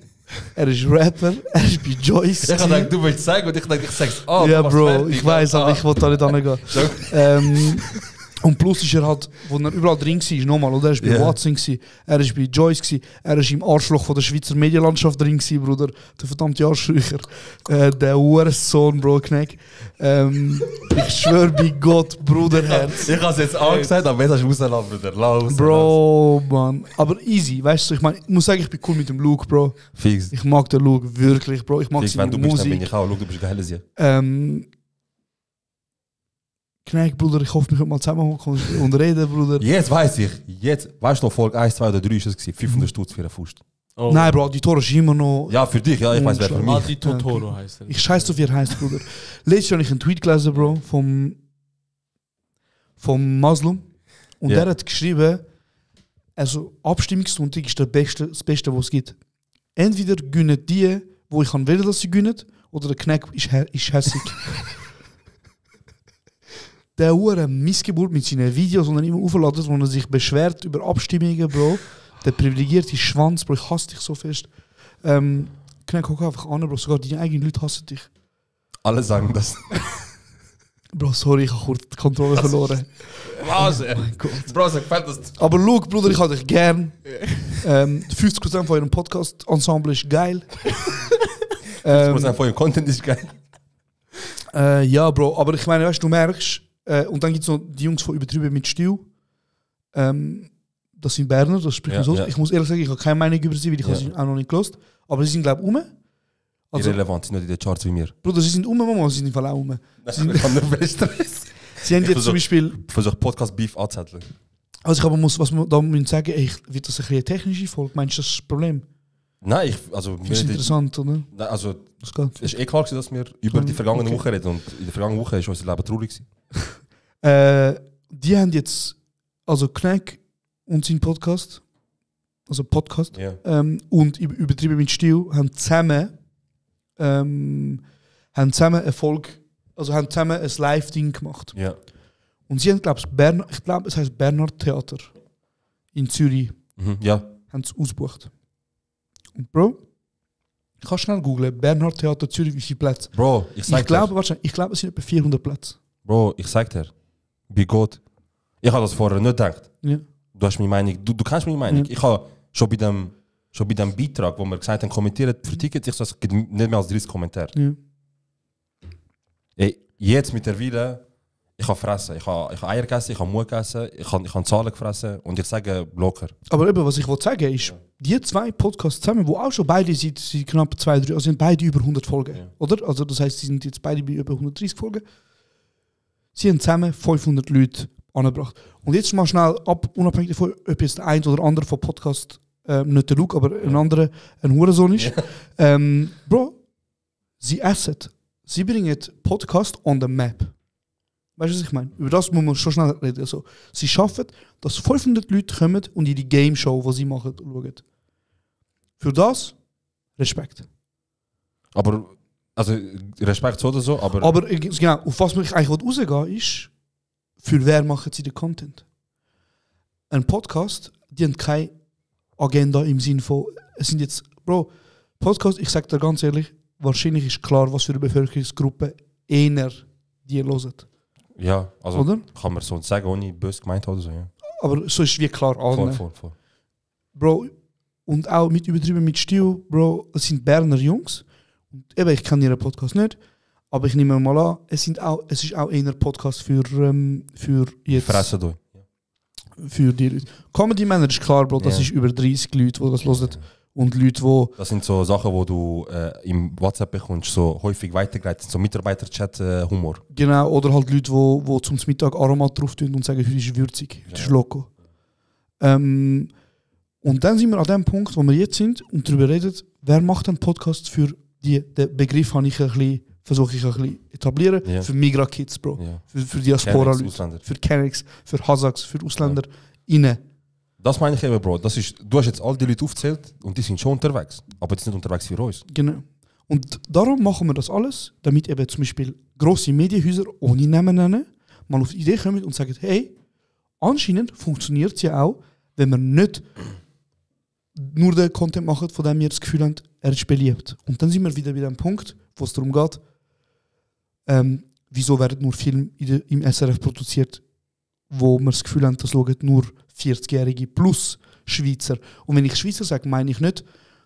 Er ist Rapper, er ist bei Joyce. Ich dachte, du willst sagen und ich dachte, ich sag's ab. Ja, Bro, ich weiß, aber ich wollte da nicht hingehen. Und plus ist er halt, wo er überall drin war, nochmal, oder? Er war bei Watson, er war bei Joyce, er war im Arschloch von der Schweizer Medienlandschaft drin, Bruder. Der verdammte Arschlöcher. Der Hurensohn, Bro, Kneck. Ich schwöre bei Gott, Bruderherz. Ich hab's jetzt angesagt, aber jetzt hast du rausgelassen, Bruder. Lass. Bro, Mann. Aber easy, weißt du, ich meine, ich muss sagen, ich bin cool mit dem Luke, Bro. Fix. Ich mag den Luke, wirklich, Bro. Ich mag seine Musik. Wenn du bist, dann bin ich auch. Luke, du bist geil, ja. Kneck, Bruder, ich hoffe, wir können mal zusammenhocken und reden, Bruder. Jetzt weiss ich. Jetzt, weißt du noch, Folge 1, 2 oder 3 ist es gewesen. 500 Stutz für einen Fuß. Oh. Nein, Bro, die Tore ist immer noch... Ja, für dich, ja, ich weiß, wer für mich. Die Totoro heisst er. Ich scheiß auf, wie er heisst, Bruder. Letztes Jahr habe ich einen Tweet gelesen, Bro, vom Muslim. Und der hat geschrieben, also Abstimmungssonntag ist das Beste, was es gibt. Entweder gönnen die, wo ich will, dass sie gönnen, oder der Kneck ist hässig. Der hure Missgeburt mit seinen Videos, die er immer aufladet, wo er sich beschwert über Abstimmungen, Bro. Der privilegierte Schwanz, Bro, ich hasse dich so fest. Kneck, guck einfach an, Bro, sogar deine eigenen Leute hassen dich. Alle sagen das. Bro, sorry, ich habe kurz die Kontrolle verloren. Was? Bro, sag gefällt das. Aber look, Bruder, ich habe dich gern. 50% von eurem Podcast-Ensemble ist geil. 50% von eurem Content ist geil. Ja, Bro, aber ich meine, weißt du, merkst, und dann gibt es noch die Jungs von Übertrieben mit Stil. Das sind Berner, das spricht so. Ich muss ehrlich sagen, ich habe keine Meinung über sie, weil ich habe sie auch noch nicht gehört. Aber sie sind, glaube ich, also, irrelevant, sind nicht in den Charts wie mir. Bruder, sie sind Mama, sie sind im Fall auch Ich kann nur Stress. Sie haben jetzt zum Beispiel... Ich versuche Podcast-Beef anzuzetteln. Also ich aber muss, was man da müssen sagen, ey, wird das eine technische Folge? Meinst du, das ist das Problem? Nein, das ist interessant, oder? Nein, also, es ist klar, dass wir über die vergangene Woche reden. Und in der vergangenen Woche ist unser Leben traurig. Die haben jetzt, also Kneck und sein Podcast, und Übertrieben mit Stil, haben zusammen Erfolg, also haben zusammen ein Live-Ding gemacht. Ja. Und sie haben, glaube es heißt Bernhard Theater in Zürich. Ja. Haben es ausgebucht. Und Bro, ich kann schnell googlen, Bernhard Theater Zürich, wie viele Plätze? Bro, ich glaube, es sind etwa 400 Plätze. Bro, ich sag dir, bei Gott, ich habe das vorher nicht gedacht. Ja. Du hast meine Meinung, du kennst meine Meinung. Ja. Ich habe schon bei dem Beitrag, wo wir gesagt haben, kommentiert für Tickets, es gibt nicht mehr als 30 Kommentare. Ja. Ey, jetzt mittlerweile, ich habe fressen, ich habe Eier gegessen, ich habe Mut gegessen, ich habe Zahlen gefressen und ich sage locker. Aber eben, was ich wollte sagen ist, die zwei Podcasts zusammen, wo auch schon beide seit knapp 2, 3, also sind beide über 100 Folgen, oder? Also das heisst, sie sind jetzt beide bei über 130 Folgen. Sie haben zusammen 500 Leute angebracht. Und jetzt mal schnell ab, unabhängig davon, ob jetzt der eine oder andere vom Podcast, nicht der Luke, aber ein anderer, ein Hurensohn ist. Bro, sie essen. Sie bringen Podcast on the map. Weißt du, was ich meine? Über das muss man schon schnell reden. Also, sie schaffen, dass 500 Leute kommen und in die Game Show, die sie machen, schauen. Für das Respekt. Aber, also Respekt so oder so, aber genau, auf was ich eigentlich rausgehen ist, für wer machen sie den Content? Ein Podcast, die haben keine Agenda im Sinne von, es sind jetzt, Bro, Podcast, ich sag dir ganz ehrlich, wahrscheinlich ist klar, was für eine Bevölkerungsgruppe eher die hören. Ja, also oder? Kann man so sagen, ohne böse gemeint oder so, ja. Aber so ist wie klar allen. Voll. Bro, und auch mit Übertrieben mit Stil, Bro, es sind Berner Jungs. Und eben, ich kenne ihren Podcast nicht, aber ich nehme mal an, es ist auch eher Podcast für jetzt. Fressen durch. Für die Leute. Comedy Männer ist klar, Bro, das ist über 30 Leute, die das hören. Und Leute, die... Das sind so Sachen, die du im WhatsApp bekommst, so häufig weitergeleitet, so Mitarbeiter-Chat-Humor. Genau, oder halt Leute, die zum Mittag Aromat drauf tun und sagen, heute ist würzig, heute ist loco. Und dann sind wir an dem Punkt, wo wir jetzt sind und darüber reden, wer macht einen Podcast für den Begriff habe ich versuche ich ein bisschen etablieren, für Migra-Kids, Bro. Ja. Für Diaspora-Leute, für Kennex, für Hazaks, für Ausländer, innen. Das meine ich eben, Bro. Du hast jetzt all die Leute aufgezählt und die sind schon unterwegs. Aber die sind nicht unterwegs für uns. Genau. Und darum machen wir das alles, damit eben zum Beispiel grosse Medienhäuser ohne Namen nennen, mal auf die Idee kommen und sagen, hey, anscheinend funktioniert es ja auch, wenn wir nicht nur den Content machen, von dem wir das Gefühl haben, er ist beliebt. Und dann sind wir wieder bei dem Punkt, wo es darum geht, wieso werden nur Filme im SRF produziert, wo wir das Gefühl haben, das schauen nur 40-Jährige plus Schweizer. Und wenn ich Schweizer sage, meine ich nicht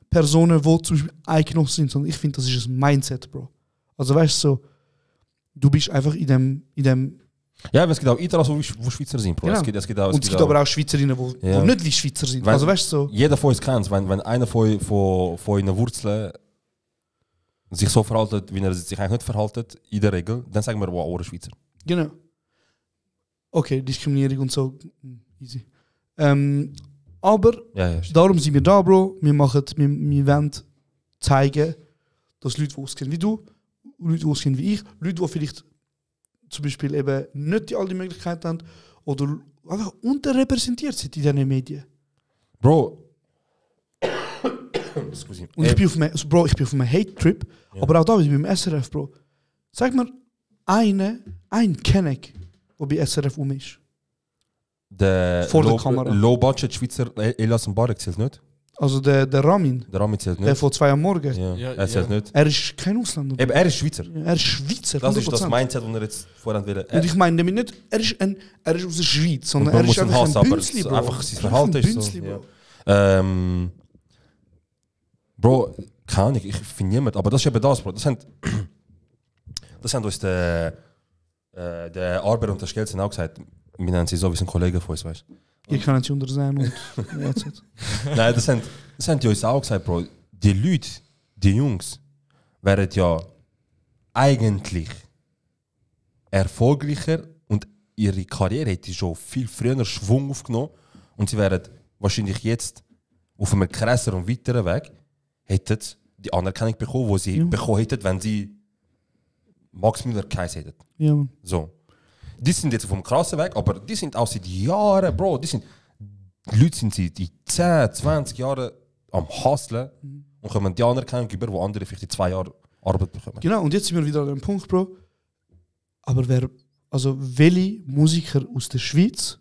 Personen, die zum Beispiel Eidgenossen sind, sondern ich finde, das ist ein Mindset, Bro. Also weißt du, so, du bist einfach in dem ja, aber es gibt auch Italiener, die Schweizer sind, Bro. Genau. Es gibt aber auch Schweizerinnen, die nicht wie Schweizer sind. Also weißt du, so. Jeder von uns kennt es, wenn einer von euren Wurzeln sich so verhaltet, wie er sich eigentlich nicht verhaltet, in der Regel, dann sagen wir, wow, Schweizer. Genau. Okay, Diskriminierung und so, easy. Aber darum sind wir da, Bro. Wir wollen zeigen, dass Leute, die auskennen wie du, Leute, die auskennen wie ich, Leute, die vielleicht zum Beispiel eben nicht all die Möglichkeiten haben oder einfach unterrepräsentiert sind in diesen Medien. Bro. Und ich bin auf einem Hate-Trip, aber auch da wieder beim SRF, Bro. Sag mir ein Kenneck, der bei SRF ist. Der vor der Kamera. Low-Budget Schweizer Elias Mbarek zählt nicht? Also der Ramin. Der Ramin zählt nicht. Der von 2 am Morgen. Ja, er zählt nicht. Er ist kein Ausländer. Eben, er ist Schweizer. Ja, er ist Schweizer. Das 100%. Ist das Mindset, das er jetzt vorhin will. Und ich meine damit nicht, er ist aus der Schweiz, sondern er ist einfach ein Bünzli, Bro. Einfach sein Verhalten ist Bünzli, so. Ja. Bro, keine Ahnung, ich finde niemand, aber das ist eben das, Bro. Das haben uns der Arbeit und der Skelzen auch gesagt. Wir nennen sie so, wie ein Kollege von uns, weißt du. Ich kann sie untersehen und Nein, das haben die uns auch gesagt, Bro. Die Leute, die Jungs, wären ja eigentlich erfolgreicher und ihre Karriere hätte schon viel früher Schwung aufgenommen und sie wären wahrscheinlich jetzt auf einem krasseren und weiteren Weg, hätten die Anerkennung bekommen, die sie bekommen hätten, wenn sie Max Müller geheißen hätten. Ja. So. Die sind jetzt auf einem krassen Weg, aber die sind auch seit Jahren, Bro, die Leute sind seit 10, 20 Jahren am Hustlen und kommen die Anerkennung über, wo andere vielleicht in 2 Jahren Arbeit bekommen. Genau, und jetzt sind wir wieder an dem Punkt, Bro. Aber welche Musiker aus der Schweiz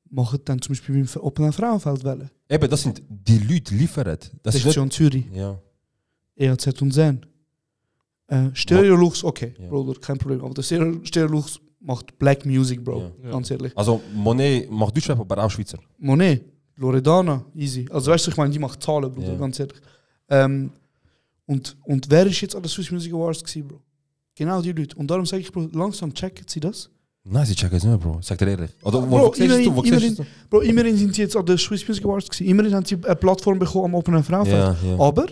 machen dann zum Beispiel beim Open Frauenfeld wählen? Eben, das sind die Leute, die liefern. Das ist schon Zürich. Ja. EAZ und Zen. Stereolux, okay, ja. Bruder, kein Problem. Aber der Stereolux macht Black Music, Bro, ganz ehrlich. Also Monet macht Deutschrap, aber auch Schweizer. Monet, Loredana, easy. Also weißt du, ich meine, die macht Zahlen, Bruder, ganz ehrlich. Und wer ist jetzt an der Swiss Music Awards gewesen, Bro? Genau die Leute. Und darum sage ich, Bro, langsam checken sie das. Nein, sie checken es nicht, Bro. Sag dir ehrlich. Oder Bro, immerhin sind sie jetzt an der Swiss Music Awards gewesen. Immerhin haben sie eine Plattform bekommen am Open Frauenfeld. Ja. Aber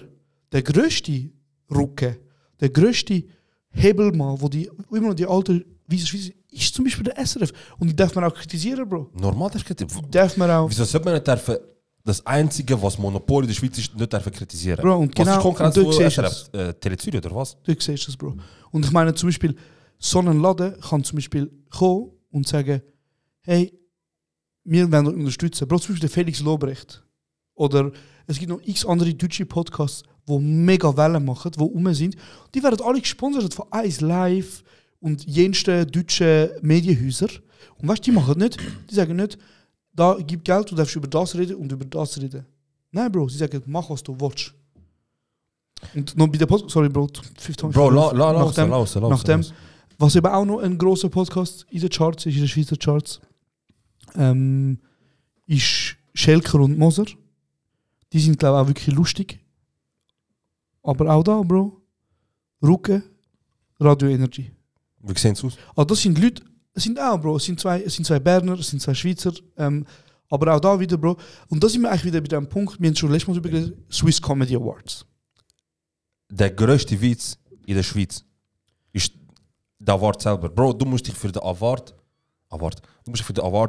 der grösste Rucke, der grösste Hebelmann, wo die immer noch die alte weiße Schweizer ist zum Beispiel der SRF. Und die darf man auch kritisieren, Bro. Normal darf kritisieren. Darf man auch. Wieso sollte man nicht dürfen, das Einzige, was Monopol in der Schweiz ist, nicht dürfen kritisieren? Bro, und genau, was ist Konkurrenz von SRF? Tele Zürich oder was? Du siehst das, Bro. Und ich meine zum Beispiel, so ein Laden kann zum Beispiel kommen und sagen, hey, wir wollen euch unterstützen. Bro, zum Beispiel der Felix Lobrecht. Oder es gibt noch x andere deutsche Podcasts, die mega Wellen machen, die rum sind. Die werden alle gesponsert von Ice Live und jensten deutschen Medienhäuser. Und weißt du, die machen nicht, die sagen nicht, da gib Geld, du darfst über das reden und über das reden. Nein, Bro, sie sagen, mach was du willst. Und noch bei der Podcast, sorry, Bro, 5 Bro, nachdem, was eben auch noch ein grosser Podcast in den Charts ist, in den Schweizer Charts, ist Schelker und Moser. Die sind, glaube ich, auch wirklich lustig. Aber auch da, Bro, Rucke, Radio Energy. Wie sehen sie aus? Also das sind Leute, es sind auch, Bro, es sind zwei Berner, es sind 2 Schweizer, Aber auch da wieder, Bro, und da sind wir eigentlich wieder bei dem Punkt, wir haben schon letztes Mal darüber geredet, Swiss Comedy Awards. Der größte Witz in der Schweiz ist der Award selber. Bro, du musst dich für den Award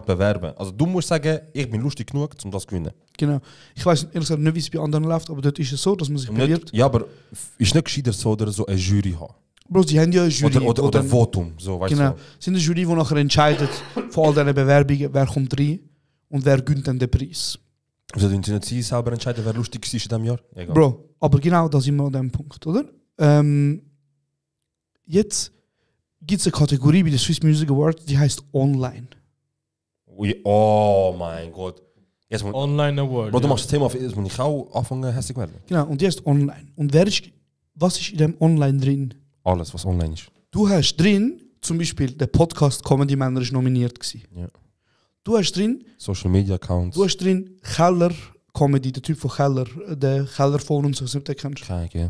bewerben. Also du musst sagen, ich bin lustig genug, um das zu gewinnen. Genau. Ich weiß ehrlich gesagt nicht, wie es bei anderen läuft, aber dort ist es so, dass man sich bewirbt. Ja, aber ist nicht gescheiter so oder so eine Jury haben? Bro, sie haben ja eine Jury. Oder Votum, so, weißt genau. du. Sie sind eine Jury, die nachher entscheidet, von all diesen Bewerbungen, wer kommt rein und wer gönnt dann den Preis. Also du nicht sie selber entscheiden, wer lustig ist in diesem Jahr? Egal. Bro, aber genau da sind wir an dem Punkt, oder? Jetzt gibt es eine Kategorie bei den Swiss Music Awards, die heißt Online. Oh mein Gott. Online Award. Bro, du machst das Thema auf, jetzt muss ich auch anfangen, hässlich werden. Genau, und die heißt Online. Und was ist in dem Online drin? Alles, was online ist. Du hast drin, zum Beispiel, der Podcast Comedy Männer ist nominiert gewesen. Ja. Du hast drin Social Media Accounts. Du hast drin Keller Comedy, der Typ von Keller, der Keller von uns, was du nicht kennst. Okay.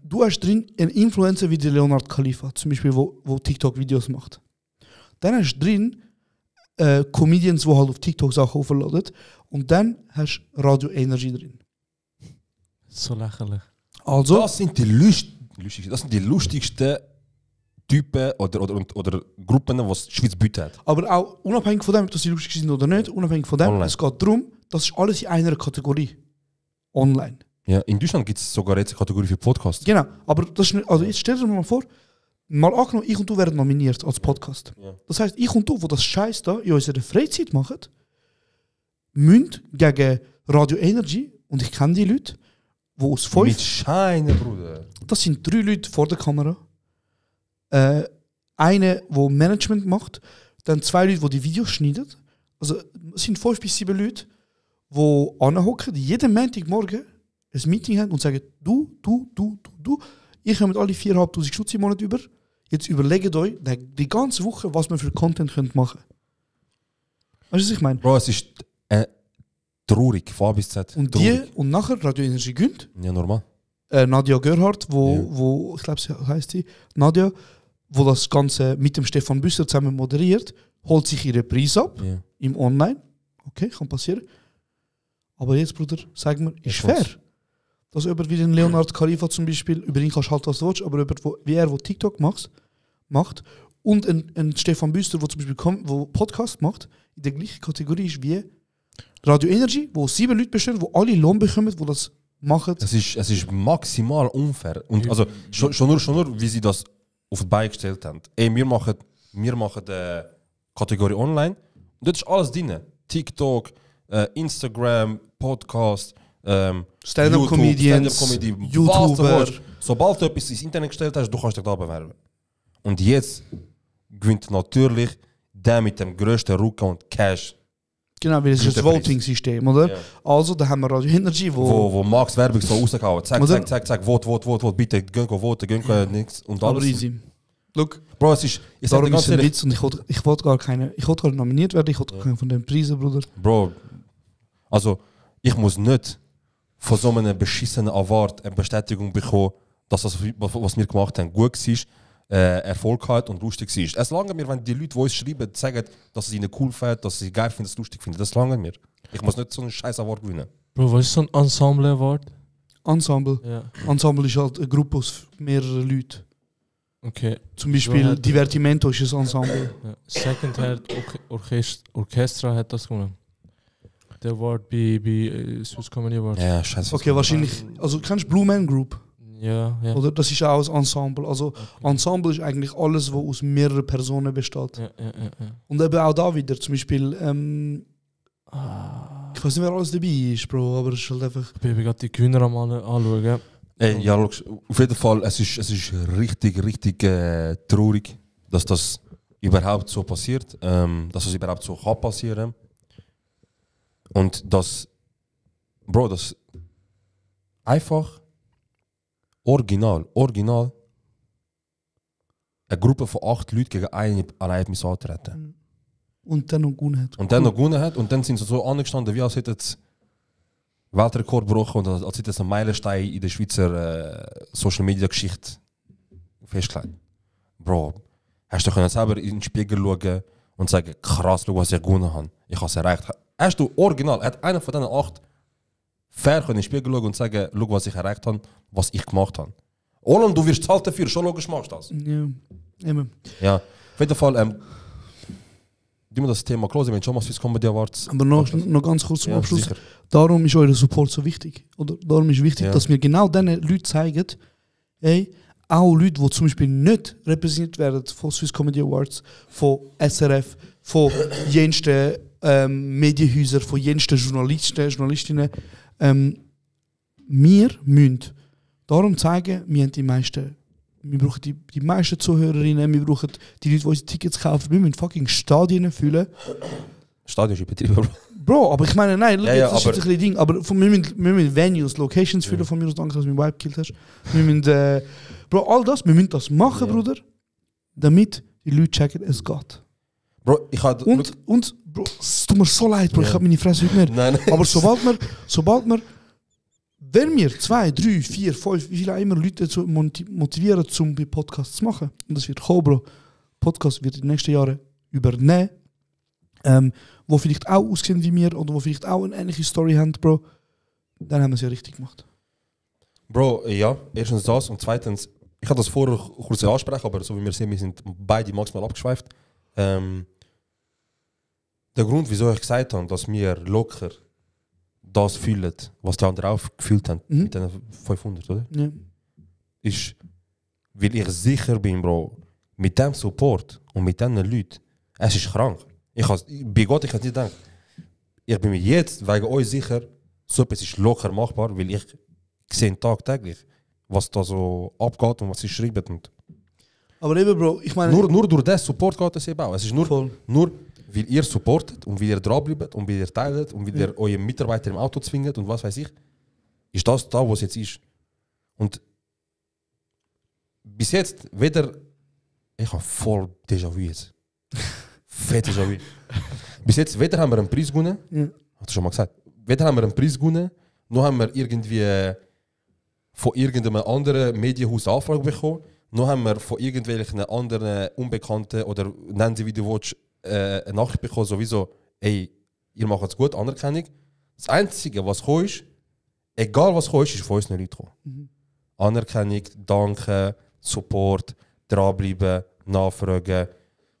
Du hast drin einen Influencer wie der Leonard Khalifa, zum Beispiel, wo TikTok-Videos macht. Dann hast du drin Comedians, die halt auf TikTok Sachen aufladen. Und dann hast du Radio Energy drin. So lächerlich. Also, das sind die lustigsten Typen oder Gruppen, die die Schweiz bietet. Aber auch unabhängig von dem, ob sie lustig sind oder nicht, unabhängig von dem, es geht darum, das ist alles in einer Kategorie. Online. Ja, in Deutschland gibt es sogar jetzt eine Kategorie für Podcasts. Genau, aber das ist nicht, also jetzt stell dir mal vor, mal angenommen, ich und du werden nominiert als Podcast. Ja. Das heisst, ich und du, die das Scheiß da in unserer Freizeit machen, müssen gegen Radio Energy, und ich kenne die Leute, die aus 5... Mit Scheine, Bruder. Das sind 3 Leute vor der Kamera. Eine, die Management macht, dann 2 Leute, die die Videos schneiden. Also es sind 5 bis 7 Leute, die anhocken, die jeden Montagmorgen ein Meeting haben und sagen, du, ihr kommt alle 4'500 Stutz im Monat über. Jetzt überlegt euch die ganze Woche, was wir für Content machen könnt. Weißt du, was ich meine? Bro, es ist traurig, von A bis Z. Und nachher Radio Energy gönnt. Ja, normal. Nadia Gerhardt, wo ich glaube, sie heißt sie, Nadia, wo das Ganze mit dem Stefan Büsser zusammen moderiert, holt sich ihre Preis ab im Online. Okay, kann passieren. Aber jetzt, Bruder, sag mir, ist fair. Dass jemand wie den Leonard Khalifa zum Beispiel, über ihn kannst du halt was du willst, aber jemand, wie er, der TikTok macht, und ein Stefan Büster, der zum Beispiel wo Podcast macht, in der gleichen Kategorie ist wie Radio Energy, wo 7 Leute bestehen, wo alle Lohn bekommen, die das machen. Es ist maximal unfair. Und also, schon nur, wie sie das auf die Beine gestellt haben. Ey, wir machen die Kategorie Online und dort ist alles drin. TikTok, Instagram, Podcast, Stand-up-Comedians, YouTuber. Sobald du etwas ins Internet gestellt hast, du kannst dich da bewerben. Und jetzt gewinnt natürlich der mit dem grössten Rücken und Cash. Genau, weil es ist das Voting-System, oder? Ja. Also, da haben wir Radio Energy, wo Max Werbung so rausgehauen. Zack, vote, bitte, gehen voten, nichts und alles. Aber easy. Look, Bro, es ist darum ist ein Witz und ich wollte gar nicht nominiert werden, ich wollte keinen von den Preisen, Bruder. Bro, also, ich muss nicht von so einem beschissenen Award eine Bestätigung bekommen, dass das, was wir gemacht haben, gut war, Erfolg hat und lustig war. Es lange mir, wenn die Leute, die uns schreiben, sagen, dass es ihnen cool fällt, dass sie geil finden, dass sie lustig finden. Das lange mir. Ich muss nicht so einen scheiß Award gewinnen. Bro, was ist so ein Ensemble Award? Ensemble? Ja. Ensemble ist halt eine Gruppe aus mehreren Leuten. Okay. Zum Beispiel Divertimento ist ein Ensemble. Ja. Secondhand Orchestra hat das gewonnen. Der Award bei Swiss Comedy Awards. Ja, scheiße. Okay, wahrscheinlich. Also kennst du Blue Man Group? Ja. Oder das ist auch ein Ensemble. Also okay. Ensemble ist eigentlich alles, was aus mehreren Personen besteht. Ja. Und eben auch da wieder, zum Beispiel, ich weiß nicht, wer alles dabei ist, Bro, aber es ist halt einfach... Ich bin gerade die Gewinner am anschauen. Ey, ja, auf jeden Fall, es ist richtig traurig, dass das überhaupt so passiert, dass das überhaupt so kann passieren. Und das einfach original eine Gruppe von 8 Leuten gegen einen allein antreten. Und dann noch gewonnen hat. Und dann sind sie so angestanden, wie als hätte jetzt Weltrekord gebrochen und als hätte es ein Meilenstein in der Schweizer Social Media Geschichte festgelegt. Bro, hast du selber in den Spiegel schauen und sagen, krass, schau, was ich gewonnen habe. Ich habe es erreicht. Hast du original, hat einer von diesen 8 fair können in den Spiegel schauen und sagen, schau, was ich erreicht habe, was ich gemacht habe. Oder du wirst zahlt dafür, schon logisch machst du das. Ja, immer. Ja, auf jeden Fall, wir das Thema close, wenn schon mal Swiss Comedy Awards. Aber noch ganz kurz zum Abschluss. Sicher. Darum ist euer Support so wichtig. Oder darum ist wichtig, Ja. dass wir genau diesen Leuten zeigen, ey, auch Leute, die zum Beispiel nicht repräsentiert werden von Swiss Comedy Awards, von SRF, von jensten Medienhäusern, von jensten Journalisten, Journalistinnen, wir müssen darum zeigen, wir haben die meisten. Wir brauchen die meisten Zuhörerinnen, wir brauchen die Leute, die unsere Tickets kaufen. Wir müssen fucking Stadien füllen. Stadion ist übertrieben. Bro, aber ich meine, nein, Ja, das ist jetzt ein bisschen Ding. Aber wir müssen Venues, Locations füllen von mir aus. Danke, dass du mir Vibe gekillt hast. Wir müssen, Bro, all das, wir müssen das machen, Bruder, damit die Leute checken, es geht. Bro, ich hatte. Und, Bro, es tut mir so leid, Bro, ich habe meine Fresse heute nicht. Nein. Aber sobald wir, wenn wir 2, 3, 4, 5, wie viele auch immer Leute dazu motivieren, um bei Podcasts zu machen, und das wird kommen, Bro, Podcast wird in den nächsten Jahren übernehmen, wo vielleicht auch aussehen wie wir oder wo vielleicht auch eine ähnliche Story haben, Bro, dann haben wir es ja richtig gemacht. Bro, ja, erstens das und zweitens, ich hatte das vorher kurz ansprechen, aber so wie wir sehen, wir sind beide maximal abgeschweift. Der Grund, wieso ich gesagt habe, dass wir locker das fühlen, was die anderen auch gefühlt haben, mit den 500, oder? Ja. Ist, weil ich sicher bin, Bro, mit dem Support und mit diesen Leuten, es ist krank. Bei Gott, ich hätte nicht gedacht, ich bin mir jetzt wegen euch sicher, so etwas ist locker machbar, weil ich sehe tagtäglich, was da so abgeht und was sie schreiben. Und aber eben, Bro, ich meine... Nur durch den Support geht es eben auch. Es ist nur, weil ihr supportet und weil ihr dranbleibt und weil ihr teilt und weil ihr eure Mitarbeiter im Auto zwingt und was weiß ich, ist das da, wo es jetzt ist. Und bis jetzt weder... Ich habe voll Déjà-vu jetzt. Fett Déjà-vu. Bis jetzt weder haben wir einen Preis gewonnen, hast du schon mal gesagt, weder haben wir einen Preis gewonnen, noch haben wir irgendwie von irgendeinem anderen Medienhaus Anfrage bekommen, noch haben wir von irgendwelchen anderen Unbekannten oder nennen sie wie du willst, eine Nachricht bekommen, sowieso, ey, ihr macht es gut, Anerkennung. Das Einzige, was gekommen ist, egal was gekommen ist von uns nicht Leute gekommen. Anerkennung, Danke, Support, dranbleiben, nachfragen,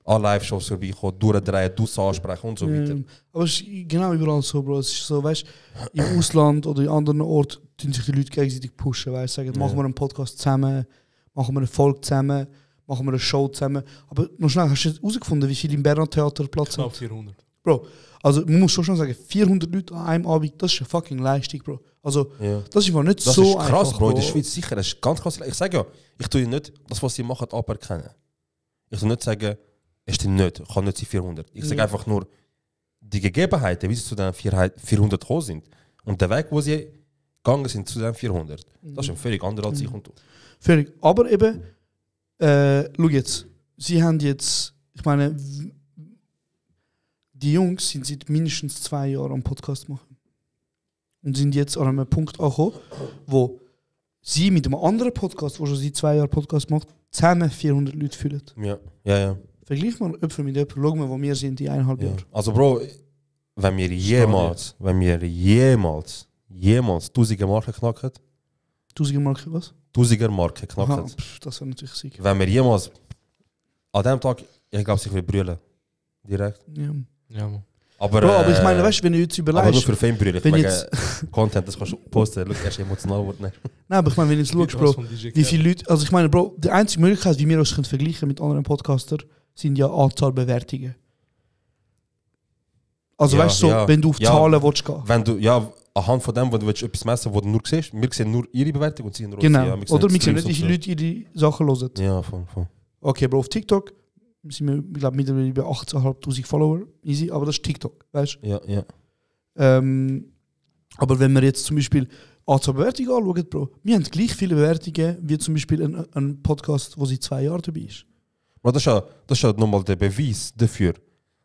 an Live-Shows vorbeikommen, durchdrehen, Dusse ansprechen und so weiter. Aber es ist genau überall so, Bro. Es ist so, weißt du, im Ausland oder in anderen Orten tun sich die Leute gegenseitig pushen, weißt du, sagen, machen wir einen Podcast zusammen, machen wir eine Folge zusammen, machen wir eine Show zusammen. Aber noch schnell, hast du herausgefunden, wie viele im Berner Theater Platz haben? 400. Bro, also man muss schon sagen, 400 Leute an einem Abend, das ist eine fucking Leistung, Bro. Also, das ist einfach nicht das so ist krass, einfach, Bro. In der Schweiz sicher, das ist ganz krass. Ich sage ja, ich tue nicht das, was sie machen, aberkennen. Ich tue nicht sagen, es stimmt nicht, kann nicht sein 400. Ich sage einfach nur, die Gegebenheiten, wie sie zu den 400 gekommen sind und der Weg, wo sie gegangen sind zu den 400, das ist ein völlig anderer als ich und du. Völlig. Aber eben, schau jetzt, sie haben jetzt, ich meine, die Jungs sind seit mindestens 2 Jahren am Podcast machen. Und sind jetzt an einem Punkt angekommen, wo sie mit einem anderen Podcast, der schon seit 2 Jahren Podcast macht, zusammen 400 Leute fühlen. Ja. Vergleich mal jemanden mit jemandem, schau mal, wo wir sind in 1,5 Jahren. Also Bro, wenn wir jemals 1000er Marke knacken, 1000er Marke was? 1000er Marke knacken. Aha, das wäre natürlich sicher. Wenn wir jemals an dem Tag, ich glaube, ich will brüllen. Direkt. Ja, man. Aber, Bro, aber ich meine, weißt du, wenn du jetzt überlegst... Aber nur für Fame brüllen. Wenn wegen jetzt Content, das kannst du posten, schau, erst emotional wird nicht. Nein, aber ich meine, wenn du jetzt schaust, Bro, wie viele Leute... Also ich meine, Bro, die einzige Möglichkeit, wie wir uns vergleichen mit anderen Podcastern, sind ja Anzahl Bewertungen. Also Ja, weißt du, so, ja, wenn du auf ja. Zahlen willst gehen. Wenn du, anhand von dem, wo du etwas messen willst, wo du nur siehst, wir sehen nur ihre Bewertung und sie sehen nur Genau. unsere, ja, Oder wir sehen Streams nicht, wie viele und Leute ihre Sachen hören. so. Ja, voll. Okay, Bro, auf TikTok sind wir, ich glaube, mittlerweile bei 18'500 Follower. Easy, aber das ist TikTok, weißt du? Ja. Aber wenn wir jetzt zum Beispiel Anzahl Bewertungen anschauen, Bro, wir haben gleich viele Bewertungen wie zum Beispiel ein Podcast, der seit 2 Jahren dabei ist. Aber das ist ja nochmal der Beweis dafür.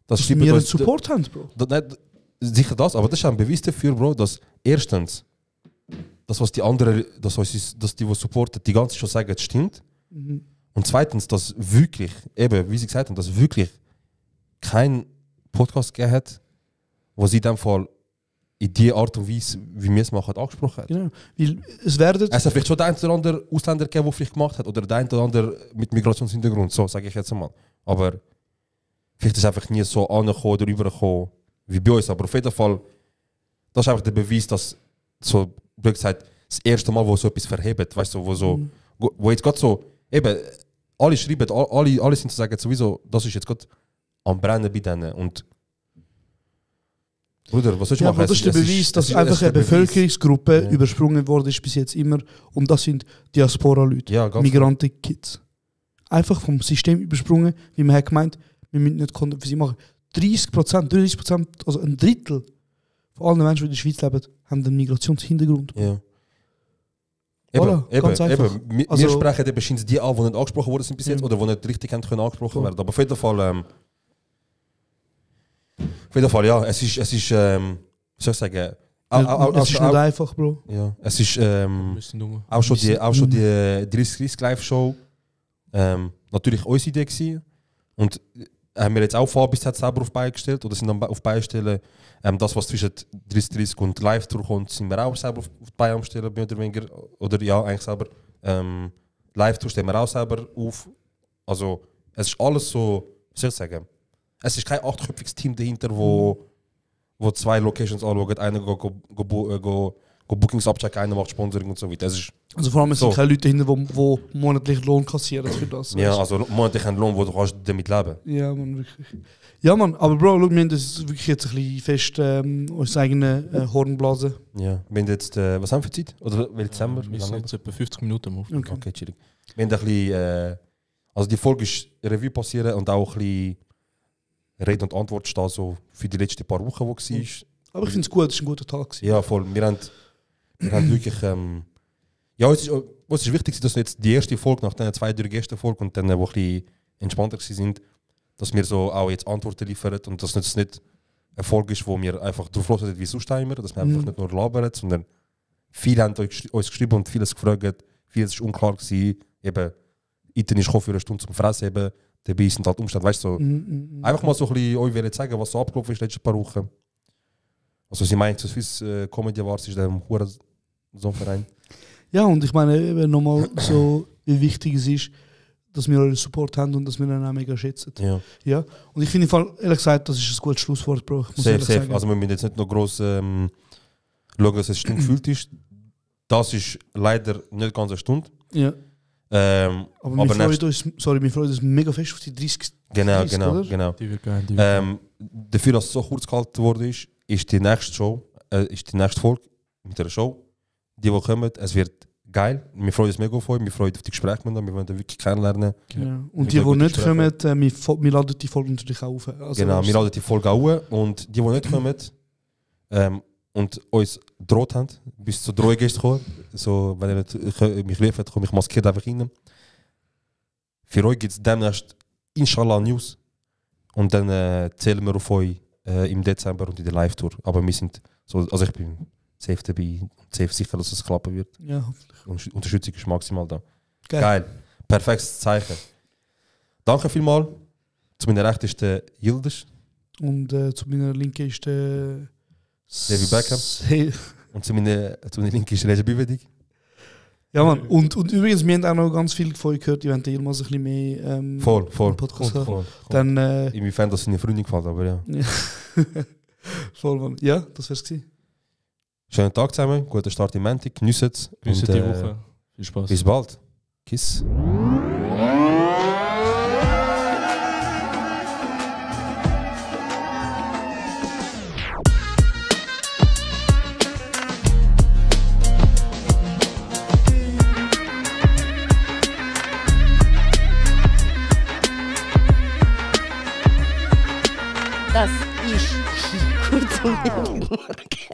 Dass wir einen Support haben, Bro. Sicher das, aber das ist ein Beweis dafür, Bro, dass erstens, das was die anderen, dass die supporten, die ganze schon sagen, das stimmt. Und zweitens, dass wirklich, eben, wie sie gesagt haben, dass wirklich kein Podcast gegeben hat, wo sie in dem Fall in die Art und Weise, wie wir es machen, angesprochen hat. Genau, weil es werden... Es hat vielleicht schon der ein oder andere Ausländer gegeben, der vielleicht gemacht hat, oder der ein oder andere mit Migrationshintergrund, so sage ich jetzt einmal. Aber vielleicht ist es einfach nie so angekommen oder rübergekommen wie bei uns. Aber auf jeden Fall, das ist einfach der Beweis, dass so, blöd gesagt, das erste Mal, wo so etwas verhebt, weißt du, wo jetzt gerade so, eben, alle schreiben, alle sind zu sagen, sowieso, das ist jetzt gerade am Brennen bei denen. Und Bruder, was soll ich machen? Aber das ist der Beweis, dass einfach eine Bevölkerungsgruppe übersprungen worden ist bis jetzt immer. Und das sind Diaspora-Leute, Migranten-Kids. Einfach vom System übersprungen, wie man hat gemeint, wir müssen nicht Content für sie machen. 30%, also ein Drittel von allen Menschen, die in der Schweiz leben, haben einen Migrationshintergrund. Ja. Voilà, ganz einfach. Wir sprechen eben scheint die an, die nicht angesprochen worden sind bis jetzt, oder die nicht richtig haben können angesprochen werden. Aber auf jeden Fall, ja, es ist wie soll ich sagen, es ist nicht einfach, Bro. Ja, es ist auch schon die 30 Live-Show natürlich unsere Idee gewesen. Und haben wir jetzt auch vor, bis jetzt selber auf Beine gestellt, oder sind dann auf Beine stellen. Das, was zwischen 30 und Live-Tour kommt, sind wir auch selber auf die Beine am stellen, mehr oder weniger. Oder ja, eigentlich selber. Live-Tour stellen wir auch selber auf. Also, es ist alles so, wie soll ich sagen, es ist kein 8-köpfiges Team dahinter, wo 2 Locations anschaut, einer go Bookings abchecken, einer macht Sponsoring und so weiter. Also vor allem es sind keine Leute dahinter, die monatlich Lohn kassieren für das. Ja, also monatlich einen Lohn, wo du kannst damit leben. Ja, man, wirklich. Ja, man, aber Bro, schau, wir haben das wirklich jetzt ein bisschen fest uns eigene Hornblasen. Ja, wir haben jetzt, was haben wir für Zeit? Oder welches Dezember? Wir sind jetzt etwa 50 Minuten auf. Okay, chillig. Wir haben ein bisschen, also die Folge ist Revue passieren und auch ein bisschen Rede und Antwort stehen, so für die letzten paar Wochen, wo es war. Aber ich finde es gut, es war ein guter Tag gewesen. Ja, voll. Wir haben wirklich, ja, es ist wichtig, dass wir jetzt die erste Folge, nach den 2-3 ersten Folgen und dann, wo ein bisschen entspannter sind, dass wir so auch jetzt Antworten liefern und dass es nicht eine Folge ist, wo wir einfach drauf hören, wie sonst immer, dass wir einfach nicht nur labern, sondern viele haben uns geschrieben und vieles gefragt, vieles war unklar gewesen, eben, Iten ist für eine Stunde zum Fressen, eben, dabei sind halt Umstände, weißt du, so, einfach mal so ein bisschen euch zeigen, was so abgelaufen ist in den letzten paar Wochen. Also sie meint, so Swiss Comedy Awards ist der Hurensohn-Verein. Ja, und ich meine eben nochmal so, wie wichtig es ist, dass wir euren Support haben und dass wir ihn auch mega schätzen. Ja. Und ich finde, ehrlich gesagt, das ist ein gutes Schlusswort, Bro. Safe. Also wir müssen jetzt nicht noch gross schauen, dass es eine Stunde gefüllt ist. Das ist leider nicht ganz eine Stunde. Ja. Aber wir freuen uns mega fest auf die 30. Genau. Die wird geil. Dafür, dass es so kurz gehalten wurde, ist die nächste Folge mit einer Show, die kommen. Es wird geil. Wir freuen uns mega auf euch. Wir freuen uns auf die Gespräche mit euch. Wir wollen wirklich kennenlernen. Genau. Und die nicht kommen, wir laden die Folge natürlich auch auf. Also genau, wir laden die Folge auch auf. Und die nicht kommen und uns droht haben, bis zur Drohgäste kommen. So, wenn ihr nicht mich liefert, komme ich maskiert einfach rein. Für euch gibt es demnächst inshallah News. Und dann zählen wir auf euch im Dezember und in der Live-Tour. Aber wir sind so, also ich bin safe dabei, safe sicher, dass es klappen wird. Ja, hoffentlich. Unterstützung ist maximal da. Geil. Perfektes Zeichen. Danke vielmals. Zu meiner Rechten ist der Yildiz. Und zu meiner Linken ist der David Beckham. Und zu meiner Linken ist Reza Büvedig. Ja, Mann. Und übrigens, wir haben auch noch ganz viel von euch gehört, die wollen ja mal so ein bisschen mehr voll. Podcast voll. Dann, inwiefern das seine Freundin gefällt, aber ja. Voll, Mann. Ja, das wär's gewesen. Schönen Tag zusammen, guten Start im Montag, geniessen es. Geniessen die Woche. Viel Spaß. Bis bald. Kiss. Das ist kurz und bündig.